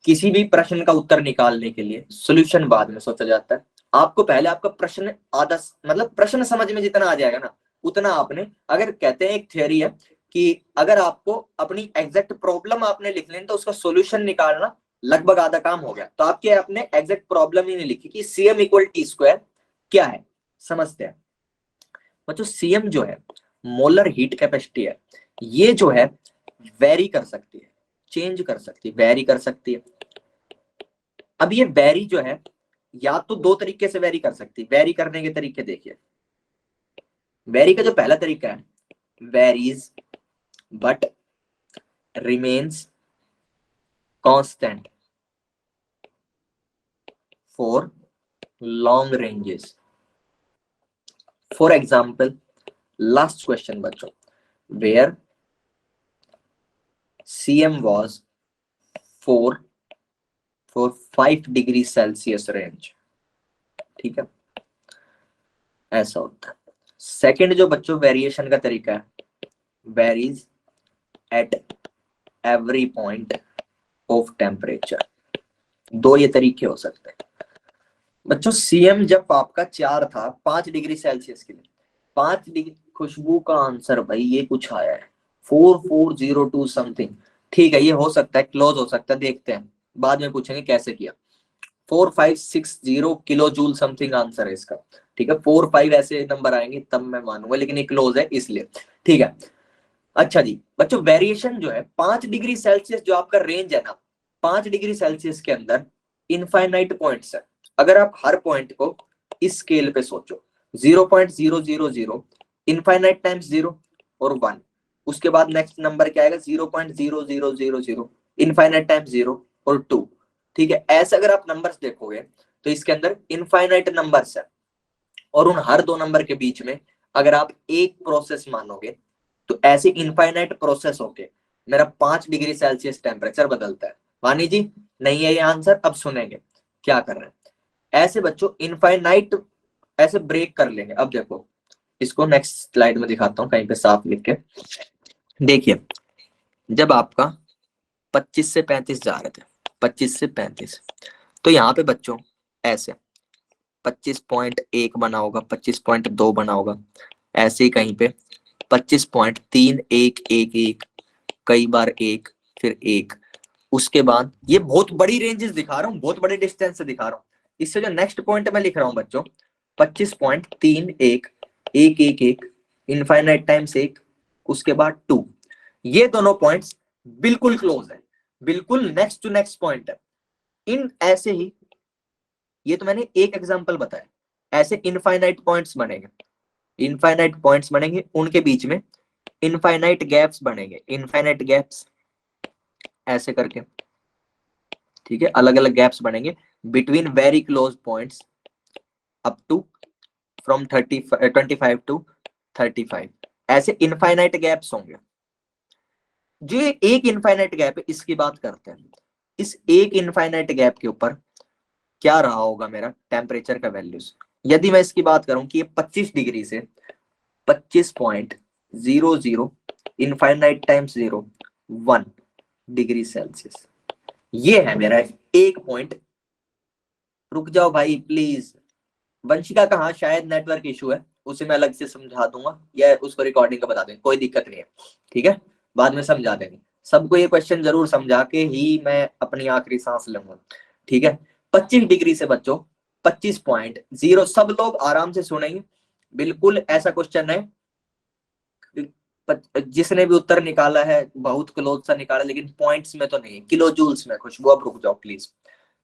किसी भी प्रश्न का उत्तर निकालने के लिए सॉल्यूशन बाद में सोचा जाता है। आपको पहले आपका प्रश्न आधा, मतलब प्रश्न समझ में जितना आ जाएगा ना उतना आपने, अगर कहते हैं एक थियरी है कि अगर आपको अपनी एग्जैक्ट प्रॉब्लम आपने लिख लें तो उसका सॉल्यूशन निकालना लगभग आधा काम हो गया। तो आपके आपने एग्जैक्ट प्रॉब्लम ही नहीं लिखी कि सीएम इक्वल टी स्क्वायर क्या है, समझते हैं। बच्चों सीएम जो है मोलर हीट कैपेसिटी है, ये जो है वेरी कर सकती है, चेंज कर सकती है, वेरी कर सकती है। अब ये वेरी जो है या तो दो तरीके से वेरी कर सकती है। वेरी करने के तरीके देखिए, वेरी का जो पहला तरीका है, varies but remains constant for long ranges. For example last question बच्चों, where CM was 4 5 degree Celsius range, ठीक है, ऐसा होता है। सेकंड जो बच्चों वेरिएशन का तरीका है, varies at every point of temperature. दो ये तरीके हो सकते हैं बच्चों। सीएम जब आपका 4 था 5 डिग्री सेल्सियस के लिए, 5 डिग्री, खुशबू का आंसर भाई ये कुछ आया है 4402 समथिंग, ठीक है, ये हो सकता है, क्लोज हो सकता है, देखते हैं, बाद में पूछेंगे कैसे किया। 4560 किलो जूल समथिंग आंसर है इसका। ठीक है, 4-5 ऐसे नंबर आएंगे तब मैं मानूंगा, लेकिन ये क्लोज है इसलिए। ठीक है, अच्छा जी बच्चों, वेरिएशन जो है 5 डिग्री सेल्सियस, जो आपका रेंज है ना, 5 डिग्री सेल्सियस के अंदर इनफाइनाइट पॉइंट्स है। अगर आप हर पॉइंट को इस स्केल पे सोचो, 0.000, इनफाइनाइट टाइम्स 0 और 1, उसके बाद नेक्स्ट नंबर क्या आएगा, 0.0000, इनफाइनाइट टाइम्स 0 और 2। ठीक है, ऐसे अगर आप नंबर्स देखोगे तो इसके अंदर इनफाइनाइट नंबर्स है, और उन हर दो नंबर के बीच में अगर आप एक प्रोसेस मानोगे, तो ऐसे इनफाइनाइट प्रोसेस होके मेरा 5 डिग्री सेल्सियस टेम्परेचर बदलता है। वानी जी नहीं है ये आंसर, अब सुनेंगे क्या कर रहे हैं। ऐसे बच्चों इनफाइनाइट ऐसे ब्रेक कर लेंगे। अब देखो, इसको नेक्स्ट स्लाइड में दिखाता हूँ कहीं पे साफ लिख के। देखिए, जब आपका 25 से 35 जा रहे थे, 25 से 35, तो यहाँ पे बच्चों ऐसे 25.1 बना होगा, 25.2 बना होगा, ऐसे ही कहीं पे 25.3, एक एक एक, कई बार एक, फिर एक। उसके बाद ये बहुत बड़ी रेंजेस दिखा रहा हूँ, बहुत बड़े डिस्टेंस से दिखा रहा हूँ। इससे जो नेक्स्ट पॉइंट मैं लिख रहा हूँ बच्चों, 25.3 एक, एक एक एक, इनफाइनाइट टाइम्स एक, उसके बाद 2। ये दोनों पॉइंट्स बिल्कुल क्लोज है, बिल्कुल नेक्स्ट टू नेक्स्ट पॉइंट है। इन ऐसे ही, ये तो मैंने एक एग्जांपल बताया, ऐसे इनफाइनाइट पॉइंट्स बनेंगे, इनफाइनाइट पॉइंट्स बनेंगे, उनके बीच में इनफाइनाइट गैप्स बनेंगे, इनफाइनाइट गैप्स ऐसे करके। ठीक है, अलग अलग गैप्स बनेंगे between very close points up to from 25 to 35, ऐसे इनफाइनाइट गैप्स होंगे। जो एक इनफाइनाइट गैप है, इसकी बात करते हैं। इस एक इनफाइनाइट गैप के ऊपर क्या रहा होगा मेरा टेम्परेचर का वैल्यूज। यदि मैं इसकी बात करूं कि ये 25 डिग्री से 25.00, इनफाइनाइट टाइम्स 0, 1 डिग्री सेल्सियस, ये है मेरा एक पॉइंट। रुक जाओ भाई प्लीज, वंशिका का हाँ शायद नेटवर्क इशू है, उसे मैं अलग से समझा दूंगा, या उसको रिकॉर्डिंग का बता देंगे, कोई दिक्कत नहीं है। ठीक है, बाद में समझा देंगे। सबको ये क्वेश्चन जरूर समझा के ही मैं अपनी आखिरी सांस लूंगा। ठीक है, 25 डिग्री से बच्चों 25.0, सब लोग आराम से सुनेंगे, बिल्कुल ऐसा क्वेश्चन है जिसने भी उत्तर निकाला है बहुत क्लोज सा निकाला, लेकिन पॉइंट्स में तो नहीं, किलो जूल्स में। खुशबू आप रुक जाओ प्लीज,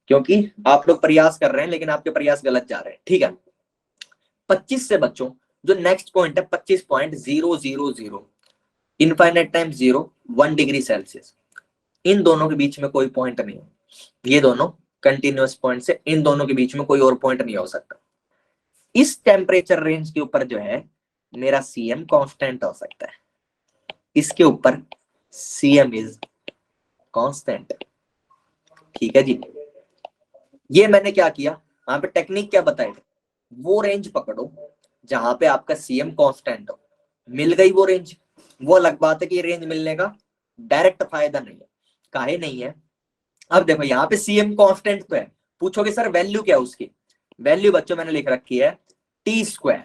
क्योंकि आप लोग प्रयास कर रहे हैं लेकिन आपके प्रयास गलत जा रहे हैं। ठीक है, 25 से बच्चों जो नेक्स्ट पॉइंट है 25.000, इनफाइनाइट टाइम 0, 1 डिग्री सेल्सियस, इन दोनों के बीच में कोई पॉइंट नहीं है। ये दोनों कंटिन्यूअस पॉइंट से, इन दोनों के बीच में कोई और पॉइंट नहीं हो सकता। इस टेम्परेचर रेंज के ऊपर जो है मेरा सीएम कांस्टेंट हो सकता है, इसके ऊपर सीएम इज कांस्टेंट। ठीक है जी, ये मैंने क्या किया, वहां पे टेक्निक क्या बताई, वो रेंज पकड़ो जहां पे आपका सीएम कांस्टेंट हो। मिल गई वो रेंज, वो अलग बात है कि रेंज मिलने का डायरेक्ट फायदा नहीं है, काहे नहीं है। अब देखो यहाँ पे सीएम कांस्टेंट तो है, पूछोगे सर वैल्यू क्या है उसकी, वैल्यू बच्चों मैंने लिख रखी है T²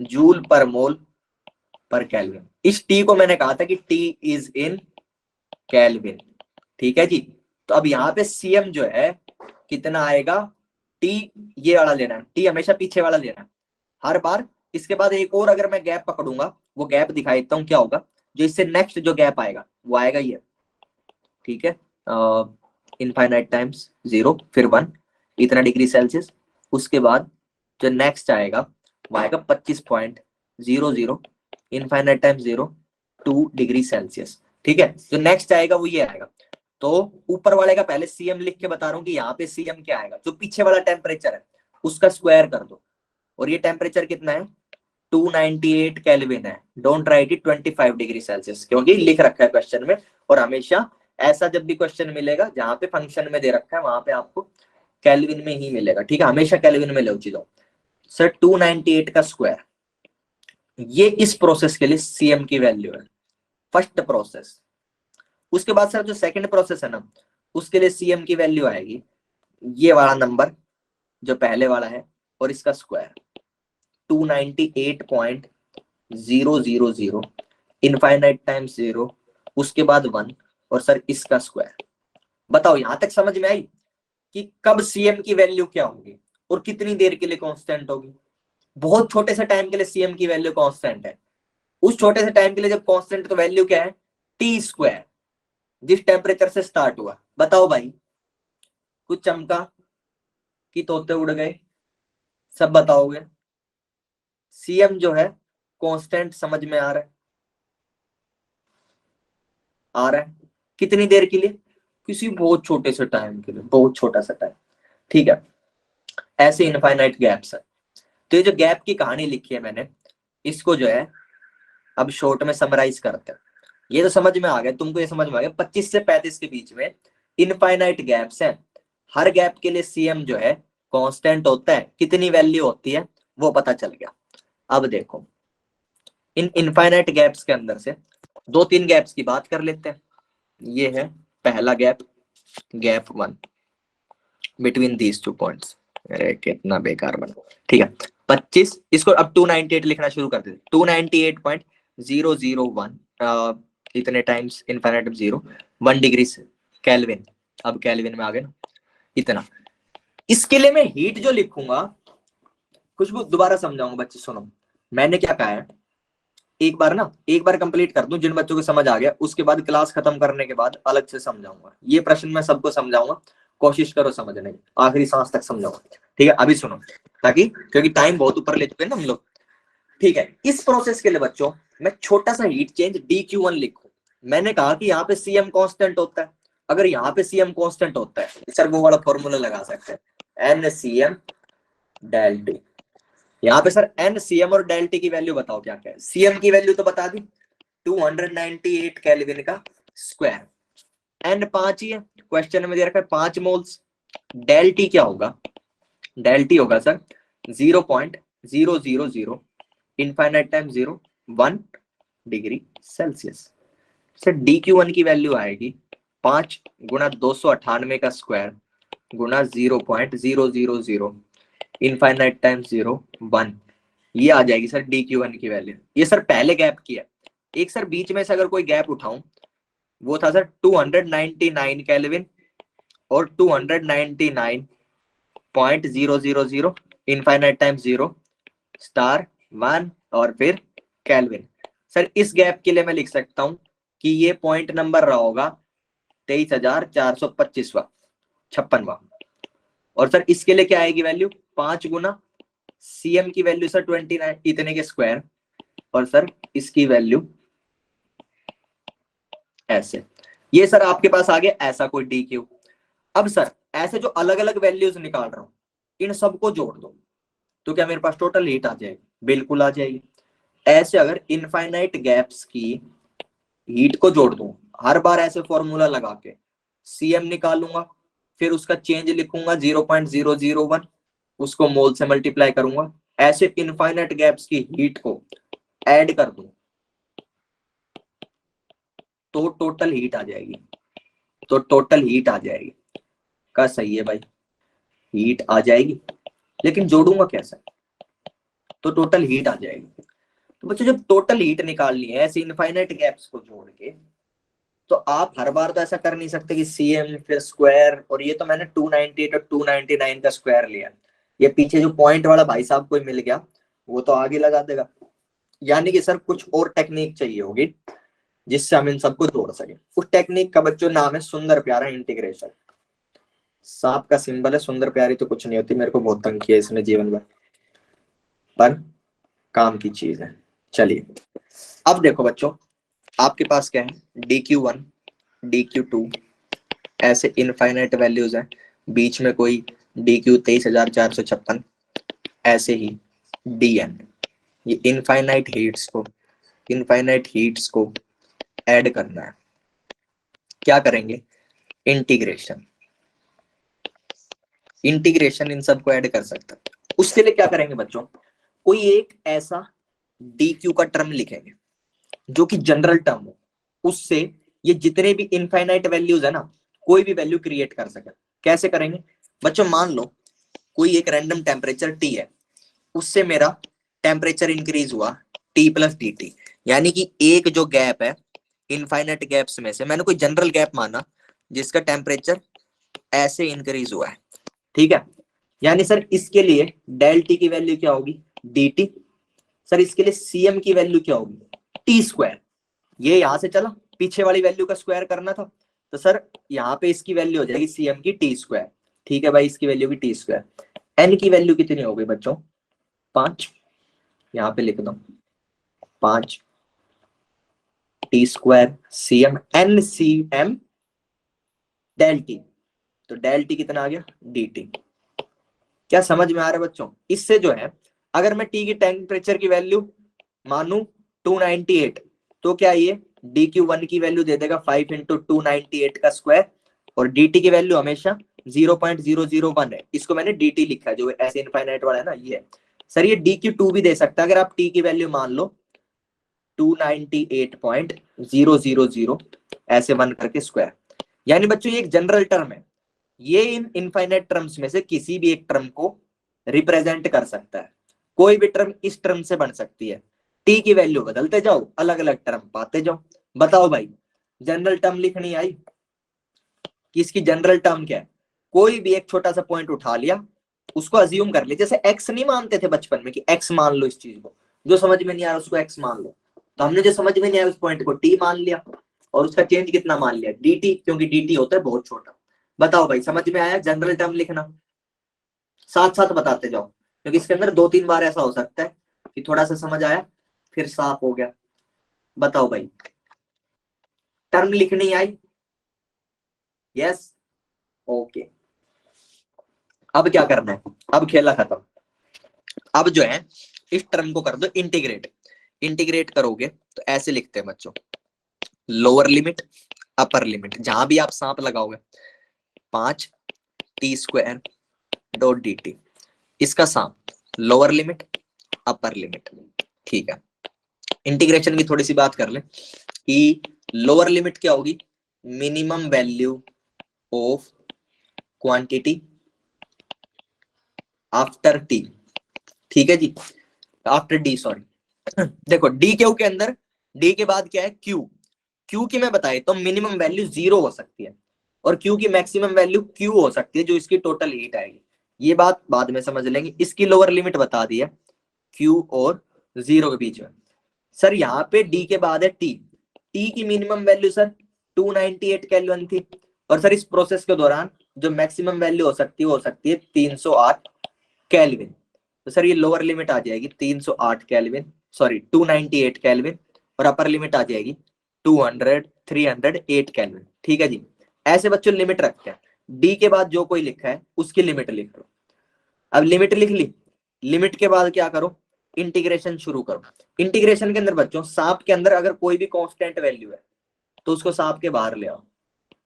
जूल पर मोल पर केल्विन। इस टी को मैंने कहा था कि टी इज इन केल्विन। ठीक है जी, तो अब यहाँ पे सीएम जो है कितना आएगा, टी ये वाला लेना है, टी हमेशा पीछे वाला लेना है हर बार। इसके बाद एक और अगर मैं गैप पकड़ूंगा, वो गैप दिखा देता हूँ क्या होगा, जो इससे नेक्स्ट जो गैप आएगा वो आएगा ये। ठीक है, इनफाइनाइट टाइम्स 0 फिर 1, इतना डिग्री सेल्सियस। उसके बाद जो नेक्स्ट आएगा वो आएगा 25.00, इनफाइनाइट टाइम्स 0, 2 डिग्री सेल्सियस। ठीक है, जो नेक्स्ट आएगा वो ये आएगा। तो ऊपर वाले का पहले सीएम लिख के बता रहा हूँ कि यहाँ पे सीएम क्या आएगा, जो पीछे वाला टेम्परेचर है उसका स्क्वायर कर दो, और ये टेम्परेचर कितना है 298 केल्विन है। Don't write it 25 degree Celsius, क्योंकि लिख रखा है क्वेश्चन में, और हमेशा ऐसा जब भी क्वेश्चन मिलेगा जहां पे फंक्शन में दे रखा है वहां पे आपको केल्विन में ही मिलेगा। ठीक है, हमेशा केल्विन में लो चीजों। सर 298 का स्क्वायर, ये इस प्रोसेस के लिए सीएम की वैल्यू है, फर्स्ट प्रोसेस। उसके बाद सर जो सेकंड प्रोसेस है ना, उसके लिए सीएम की वैल्यू आएगी ये वाला नंबर जो पहले वाला है, और इसका स्क्वायर 298.000, इनफाइनाइट टाइम्स 0, उसके बाद 1, और सर इसका स्क्वायर। बताओ यहां तक समझ में आई कि कब सीएम की वैल्यू क्या होगी और कितनी देर के लिए कांस्टेंट होगी। बहुत छोटे से टाइम के लिए सीएम की वैल्यू कांस्टेंट है, उस छोटे से टाइम के लिए जब कांस्टेंट तो वैल्यू क्या है, टी स्क्वायर, जिस टेम्परेचर से स्टार्ट हुआ। बताओ भाई, कुछ चमका कि तोते उड़ गए, सब बताओगे। सीएम जो है कांस्टेंट समझ में आ रहा है, आ रहा है। कितनी देर के लिए, किसी बहुत छोटे से टाइम के लिए, बहुत छोटा सा टाइम, ठीक है। ऐसे इनफाइनाइट गैप्स है। तो ये जो गैप की कहानी लिखी है मैंने, इसको जो है अब शॉर्ट में समराइज करते हैं। ये तो समझ में आ गया तुमको, ये समझ में आ गया 25 से 35 के बीच में इनफाइनाइट गैप्स हैं। हर गैप के लिए सीएम जो है कांस्टेंट होता है, कितनी वैल्यू होती है वो पता चल गया। अब देखो इन इनफाइनाइट गैप्स के अंदर से दो तीन गैप्स की बात कर लेते हैं। ये है पहला gap, gap 1 between these 2 points. अरे कितना बेकार बना, ठीक है। 25, इसको अब 298 लिखना शुरू कर देते, 298.001 इतने टाइम्स इनफाइनाइट 0 1 डिग्री केल्विन। अब केल्विन में आ गए ना इतना। इसके लिए मैं हीट जो लिखूंगा, खुशबू दोबारा समझाऊंगा बच्चे सुनो। मैंने क्या कहा है, एक बार कंप्लीट कर दूं, जिन बच्चों को समझ आ गया उसके बाद क्लास खत्म करने के बाद अलग से समझाऊंगा। ये प्रश्न मैं सबको समझाऊंगा, कोशिश करो समझने की, आखिरी सांस तक समझाऊंगा, ठीक है। अभी सुनो, ताकि क्योंकि टाइम बहुत ऊपर ले चुके हैं ना हम लोग, ठीक है। इस प्रोसेस के लिए बच्चों मैं छोटा सा हीट चेंज dQ1 लिखूं। मैंने कहा कि यहाँ पे सीएम कांस्टेंट होता है, अगर यहाँ पे सीएम कांस्टेंट होता है सर वो वाला फॉर्मूला लगा सकते हैं, एन सीएम डेल टी। यहाँ पे सर एन सीएम और डेल टी की वैल्यू बताओ क्या क्या है। सीएम की वैल्यू तो बता दी 298 केल्विन का स्क्वायर, एन 5 ही है, क्वेश्चन में दे रखा है 5 मोल्स। डेल टी क्या होगा, डेल टी होगा sir 0.000 infinite time 0 1 degree Celsius. Sir dQ1 की वैल्यू आएगी 5 गुणा 298 का स्क्वायर गुणा 0.000 इनफाइनाइट टाइम 0 1, ये आ जाएगी सर dQ1 की वैल्यू। ये सर पहले गैप की है। एक सर बीच में से अगर कोई गैप उठाऊं, वो था सर 299 केल्विन और 299.000 इनफाइनाइट टाइम 0 स्टार 1 और फिर केल्विन। सर इस गैप के लिए मैं लिख सकता हूं कि ये पॉइंट नंबर रहा होगा 23,425वां 56वां। और सर इसके लिए क्या आएगी वैल्यू, 5 गुना सीएम की वैल्यू सर 29 इतने के स्क्वायर, और सर इसकी वैल्यू ऐसे। ये सर आपके पास आ गया ऐसा कोई DQ। अब सर ऐसे जो अलग अलग वैल्यूज निकाल रहा हूं, इन सबको जोड़ दो तो क्या मेरे पास टोटल हीट आ जाएगी, बिल्कुल आ जाएगी। ऐसे अगर इनफाइनाइट गैप्स की हीट को जोड़ दूं, हर बार ऐसे फॉर्मूला लगा के सीएम निकालूंगा, फिर उसका चेंज लिखूंगा 0.001, उसको मोल से मल्टीप्लाई करूंगा, ऐसे इनफाइनाइट गैप्स की हीट को ऐड कर दूं तो टोटल हीट आ जाएगी, तो टोटल हीट आ जाएगी। का सही है भाई, हीट आ जाएगी, लेकिन जोड़ूंगा कैसे, तो टोटल हीट आ जाएगी। तो बच्चों जब टोटल हीट निकालनी है ऐसे इनफाइनाइट गैप्स को जोड़ के, तो आप हर बार तो ऐसा कर नहीं सकते कि सीएम फिर स्क्वायर, और ये तो मैंने 298 और 299 का स्क्वायर लिया, ये पीछे जो पॉइंट वाला भाई साहब कोई मिल गया वो तो आगे लगा देगा। यानी कि सर कुछ और टेक्निक चाहिए होगी जिससे हम इन सबको जोड़ सके। उस टेक्निक का बच्चों नाम है सुंदर प्यारा इंटीग्रेशन। सांप का सिंबल है, सुंदर प्यारी तो कुछ नहीं होती, मेरे को बहुत तंग किया इसने जीवन भर, पर काम की चीज है। चलिए अब देखो बच्चों, आपके पास क्या है DQ1 DQ2 ऐसे इनफाइनाइट वैल्यूज हैं, बीच में कोई DQ 23,456, ऐसे ही DN। ये इनफाइनाइट हीट्स को ऐड करना है। क्या करेंगे, इंटीग्रेशन इन सबको ऐड कर सकते हैं। उसके लिए क्या करेंगे बच्चों, कोई एक ऐसा DQ का टर्म लिखेंगे जो कि जनरल टर्म हो, उससे ये जितने भी इनफाइनाइट वैल्यूज है ना, कोई भी वैल्यू क्रिएट कर सके। कैसे करेंगे बच्चों, मान लो कोई एक रैंडम टेम्परेचर T है, उससे मेरा टेम्परेचर इंक्रीज हुआ T प्लस dt, यानी कि एक जो गैप है इनफाइनाइट गैप्स में से मैंने कोई जनरल गैप माना जिसका टेम्परेचर ऐसे इंक्रीज हुआ है, ठीक है। यानी सर इसके लिए डेल टी की वैल्यू क्या होगी, डी टी। सर इसके लिए सीएम की वैल्यू क्या होगी, टी स्क्वायर। ये यहां से चला, पीछे वाली वैल्यू का स्क्वायर करना था, तो सर यहाँ पे इसकी वैल्यू हो जाएगी सीएम की टी स्क्वायर। ठीक है भाई, इसकी वैल्यू की टी स्क्वायर। एन की वैल्यू कितनी हो गई बच्चों, 5। यहाँ पे लिख दो 5 T square CM N C M del T. तो डेल टी कितना आ गया, डी टी। क्या समझ में आ रहा है बच्चों? इससे जो है अगर मैं टी की टेम्परेचर की वैल्यू मानू 298, तो क्या ये डी क्यू वन की वैल्यू दे देगा 5 इंटू 298 का स्क्वायर, और डी टी की वैल्यू हमेशा 0.001 है। इसको मैंने डी टी लिखा है, जो ऐसे इनफाइनाइट वाला है ना, ये है। सर ये डी क्यू टू भी दे सकता है अगर आप टी की वैल्यू मान लो 298.000 ऐसे 1 करके स्क्वायर। यानी बच्चों ये एक जनरल टर्म है, ये इन इनफाइनाइट टर्म्स में से किसी भी एक टर्म को रिप्रेजेंट कर सकता है। कोई भी टर्म इस टर्म से बन सकती है। टी की वैल्यू बदलते जाओ, अलग अलग टर्म पाते जाओ। बताओ भाई, जनरल टर्म लिखनी आई कि इसकी जनरल टर्म क्या है? कोई भी एक छोटा सा पॉइंट उठा लिया, उसको अज्यूम कर लिया। जैसे एक्स नहीं मानते थे बचपन में कि एक्स मान लो, इस चीज को जो समझ में नहीं आ रहा उसको एक्स मान लो, तो हमने जो समझ में नहीं आया उस पॉइंट को टी मान लिया, और उसका चेंज कितना मान लिया, डी टी, क्योंकि डी टी होता है बहुत छोटा। बताओ भाई, समझ में आया? जनरल टर्म लिखना, साथ साथ बताते जाओ, क्योंकि इसके अंदर 2-3 बार ऐसा हो सकता है कि थोड़ा सा समझ आया फिर साफ हो गया। बताओ भाई, टर्म लिखनी आई? Yes, okay. अब क्या करना है, अब खेला खत्म। अब जो है इस टर्म को कर दो इंटीग्रेट। इंटीग्रेट करोगे तो ऐसे लिखते हैं बच्चों, लोअर लिमिट अपर लिमिट, जहां भी आप सांप लगाओगे 5 T square dot D T, इसका सांप लोअर लिमिट अपर लिमिट। ठीक है, इंटीग्रेशन की थोड़ी सी बात कर ले कि लोअर लिमिट क्या होगी, minimum value of quantity after T. ठीक है जी, आफ्टर डी, सॉरी। देखो डी क्यू के अंदर, डी के बाद क्या है क्यू। क्यू की मैं बताई तो मिनिमम वैल्यू 0 हो सकती है, और क्यू की मैक्सिमम वैल्यू क्यू हो सकती है, जो इसकी टोटल हीट आएगी। ये बात बाद में समझ लेंगे। इसकी लोअर लिमिट बता दी है क्यू और 0 के बीच में। सर यहाँ पे डी के बाद है टी। टी की मिनिमम वैल्यू सर 298 केल्विन थी, और सर इस प्रोसेस के दौरान जो मैक्सिमम वैल्यू हो सकती है वो हो सकती है 308 केल्विन। तो सर ये लोअर लिमिट आ जाएगी 308 केल्विन, सॉरी 298 केल्विन, और अपर लिमिट आ जाएगी 308 केल्विन। ठीक है जी, ऐसे बच्चों लिमिट रखते हैं। डी के बाद जो कोई लिखा है उसकी लिमिट लिख लो। अब लिमिट लिख ली, लिमिट के बाद क्या करो, इंटीग्रेशन शुरू करो। इंटीग्रेशन के अंदर बच्चों सांप के अंदर अगर कोई भी कांस्टेंट वैल्यू है तो उसको सांप के बाहर ले आओ।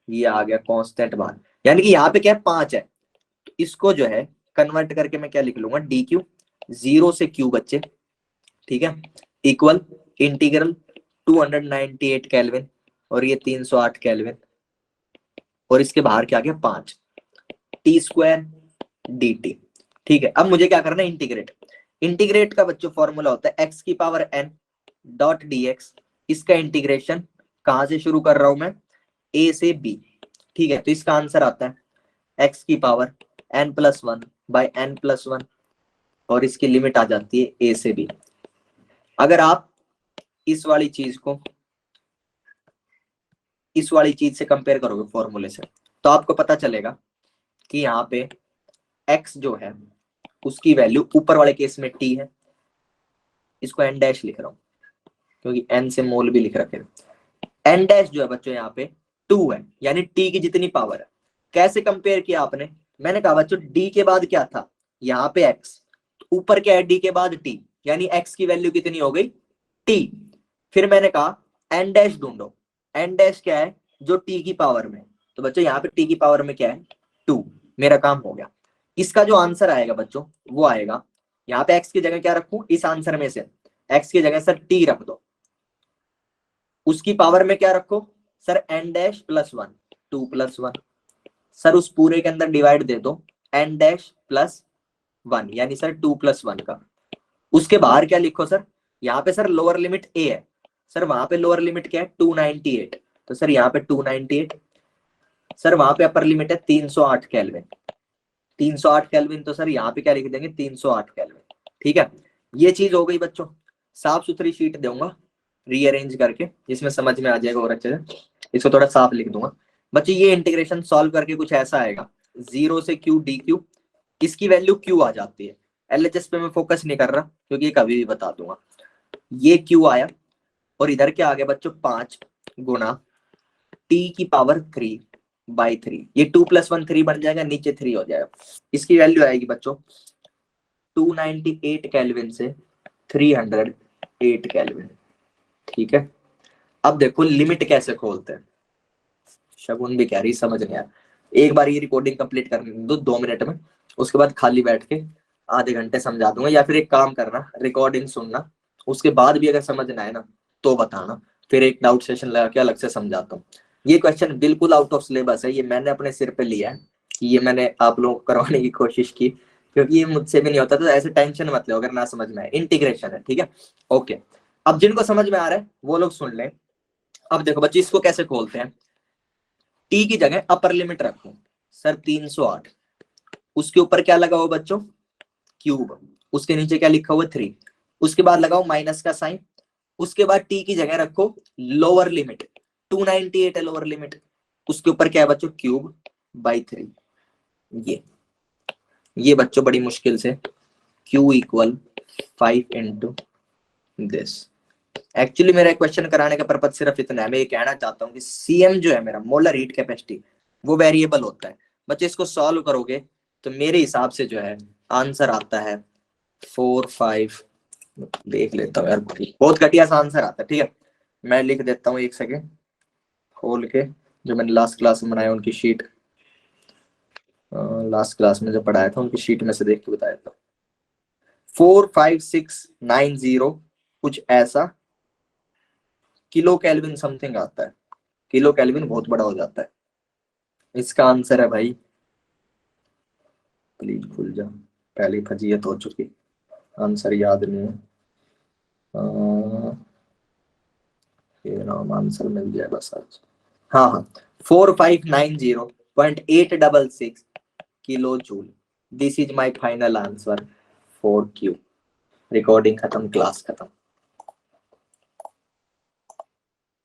ये आ गया कांस्टेंट बाहर, यानी कि यहाँ पे क्या है 5 है, तो इसको जो है कन्वर्ट करके मैं क्या लिख लूंगा, डी क्यू 0 से क्यू बच्चे, ठीक है, इक्वल इंटीग्रल 298 केल्विन और ये 308 केल्विन, और इसके बाहर क्या गया 5 टी स्क्वायर डी टी। ठीक है, अब मुझे क्या करना है, इंटीग्रेट। इंटीग्रेट का बच्चों फॉर्मूला होता है एक्स की power n dot d x. इसका इंटीग्रेशन कहां से शुरू कर रहा हूं मैं, ए से बी। ठीक है, तो इसका आंसर आता है एक्स की power n plus 1 by n plus 1, और इसकी लिमिट आ जाती है ए से बी। अगर आप इस वाली चीज को इस वाली चीज से कंपेयर करोगे फॉर्मूले से, तो आपको पता चलेगा कि यहाँ पे x जो है उसकी वैल्यू ऊपर वाले केस में t है, इसको n डैश लिख रहा हूं क्योंकि n से मोल भी लिख रखे हैं। n डैश जो है बच्चों यहाँ पे 2 है, यानी t की जितनी पावर है। कैसे कंपेयर किया आपने, मैंने कहा बच्चों d के बाद क्या था, यहाँ पे x, ऊपर क्या है d के बाद t, यानी x की वैल्यू कितनी हो गई t। फिर मैंने कहा n डैश ढूंढो, n डैश क्या है, जो t की पावर में, तो बच्चों यहाँ पे t की पावर में क्या है 2। मेरा काम हो गया। इसका जो आंसर आएगा बच्चों वो आएगा, यहाँ पे x की जगह क्या रखूं, इस आंसर में से x की जगह सर t रख दो, उसकी पावर में क्या रखो sir n dash plus 1, 2 plus 1, sir उस पूरे के अंदर डिवाइड दे दो n डैश प्लस 1, यानी सर 2 प्लस 1 का। उसके बाहर क्या लिखो सर, यहाँ पे सर लोअर लिमिट a है, सर वहां पे लोअर लिमिट क्या है 298, तो सर यहाँ पे 298, सर वहां पे अपर लिमिट है 308 केल्विन, 308 केल्विन, तो सर यहाँ पे क्या लिख देंगे 308 केल्विन। ठीक है, ये चीज हो गई बच्चों। साफ सुथरी शीट दूंगा रीअरेंज करके जिसमें समझ में आ जाएगा और अच्छे से, इसको थोड़ा साफ लिख दूंगा बच्चे। ये इंटीग्रेशन सॉल्व करके कुछ ऐसा आएगा, 0 से क्यू डी क्यू, इसकी वैल्यू क्यू आ जाती है। एलएचएस पे मैं फोकस नहीं कर रहा क्योंकि ये कभी भी बता दूंगा। ये क्यू आया और इधर क्या आ गया बच्चों 5 गुना टी की पावर 3/3, ये 2 + 1 3 बन जाएगा, नीचे 3 हो जाएगा। इसकी वैल्यू आएगी बच्चों 298 केल्विन से 308 केल्विन। ठीक है, अब देखो लिमिट कैसे खोलते हैं। शगुन भी कह रही समझ नहीं आया, एक बार ये रिकॉर्डिंग कंप्लीट करने दो 2 मिनट में, उसके बाद खाली बैठ के आधे घंटे समझा दूंगा, या फिर एक काम करना रिकॉर्डिंग सुनना, उसके बाद भी अगर समझ ना आए ना तो बताना, फिर एक डाउट सेशन लगा के अलग से समझाता हूँ। ये क्वेश्चन बिल्कुल आउट ऑफ सिलेबस है, ये मैंने अपने सिर पे लिया है, ये मैंने आप लोगों को करवाने की कोशिश की क्योंकि ये मुझसे भी नहीं होता, तो ऐसे टेंशन मत लो अगर ना समझ में आए। इंटीग्रेशन है, ठीक है, ओके। अब जिनको समझ में आ रहा है वो लोग सुन लें। अब देखो बच्चे इसको कैसे खोलते हैं। टी की जगह अपर लिमिट रखो सर 308, उसके ऊपर क्या लगा हुआ बच्चों क्यूब, उसके नीचे क्या लिखा हुआ 3, उसके बाद लगाओ माइनस का साइन, उसके बाद टी की जगह रखो लोअर लिमिट 298 है लोअर लिमिट, उसके ऊपर क्या है बच्चों क्यूब/3। ये बच्चों बड़ी मुश्किल से Q = 5 इंटू दिस। एक्चुअली मेरा क्वेश्चन कराने का पर्पज सिर्फ इतना है, मैं ये कहना चाहता हूँ कि CM जो है मेरा मोलर हीट कैपेसिटी वो वेरिएबल होता है बच्चे। इसको सॉल्व करोगे तो मेरे हिसाब से जो है आंसर आता है 4 5, देख लेता हूँ यार, बहुत घटिया सा आंसर आता है। ठीक है, मैं लिख देता हूँ, एक सेकेंड खोल के जो मैंने लास्ट क्लास में बनाया उनकी शीट, लास्ट क्लास में जो पढ़ाया था उनकी शीट में से देख के बताया था। 45690 कुछ ऐसा किलो केल्विन समथिंग आता है। किलो केल्विन बहुत बड़ा हो जाता है। इसका आंसर है भाई, प्लीज खुल जा, पहली फजीयत हो चुकी, आंसर याद नहीं है। ये नाम आंसर मिल जाए बस आज। हाँ हाँ, 4590.866 kilo joule. This is my final answer for Q. Recording खत्म, क्लास खत्म।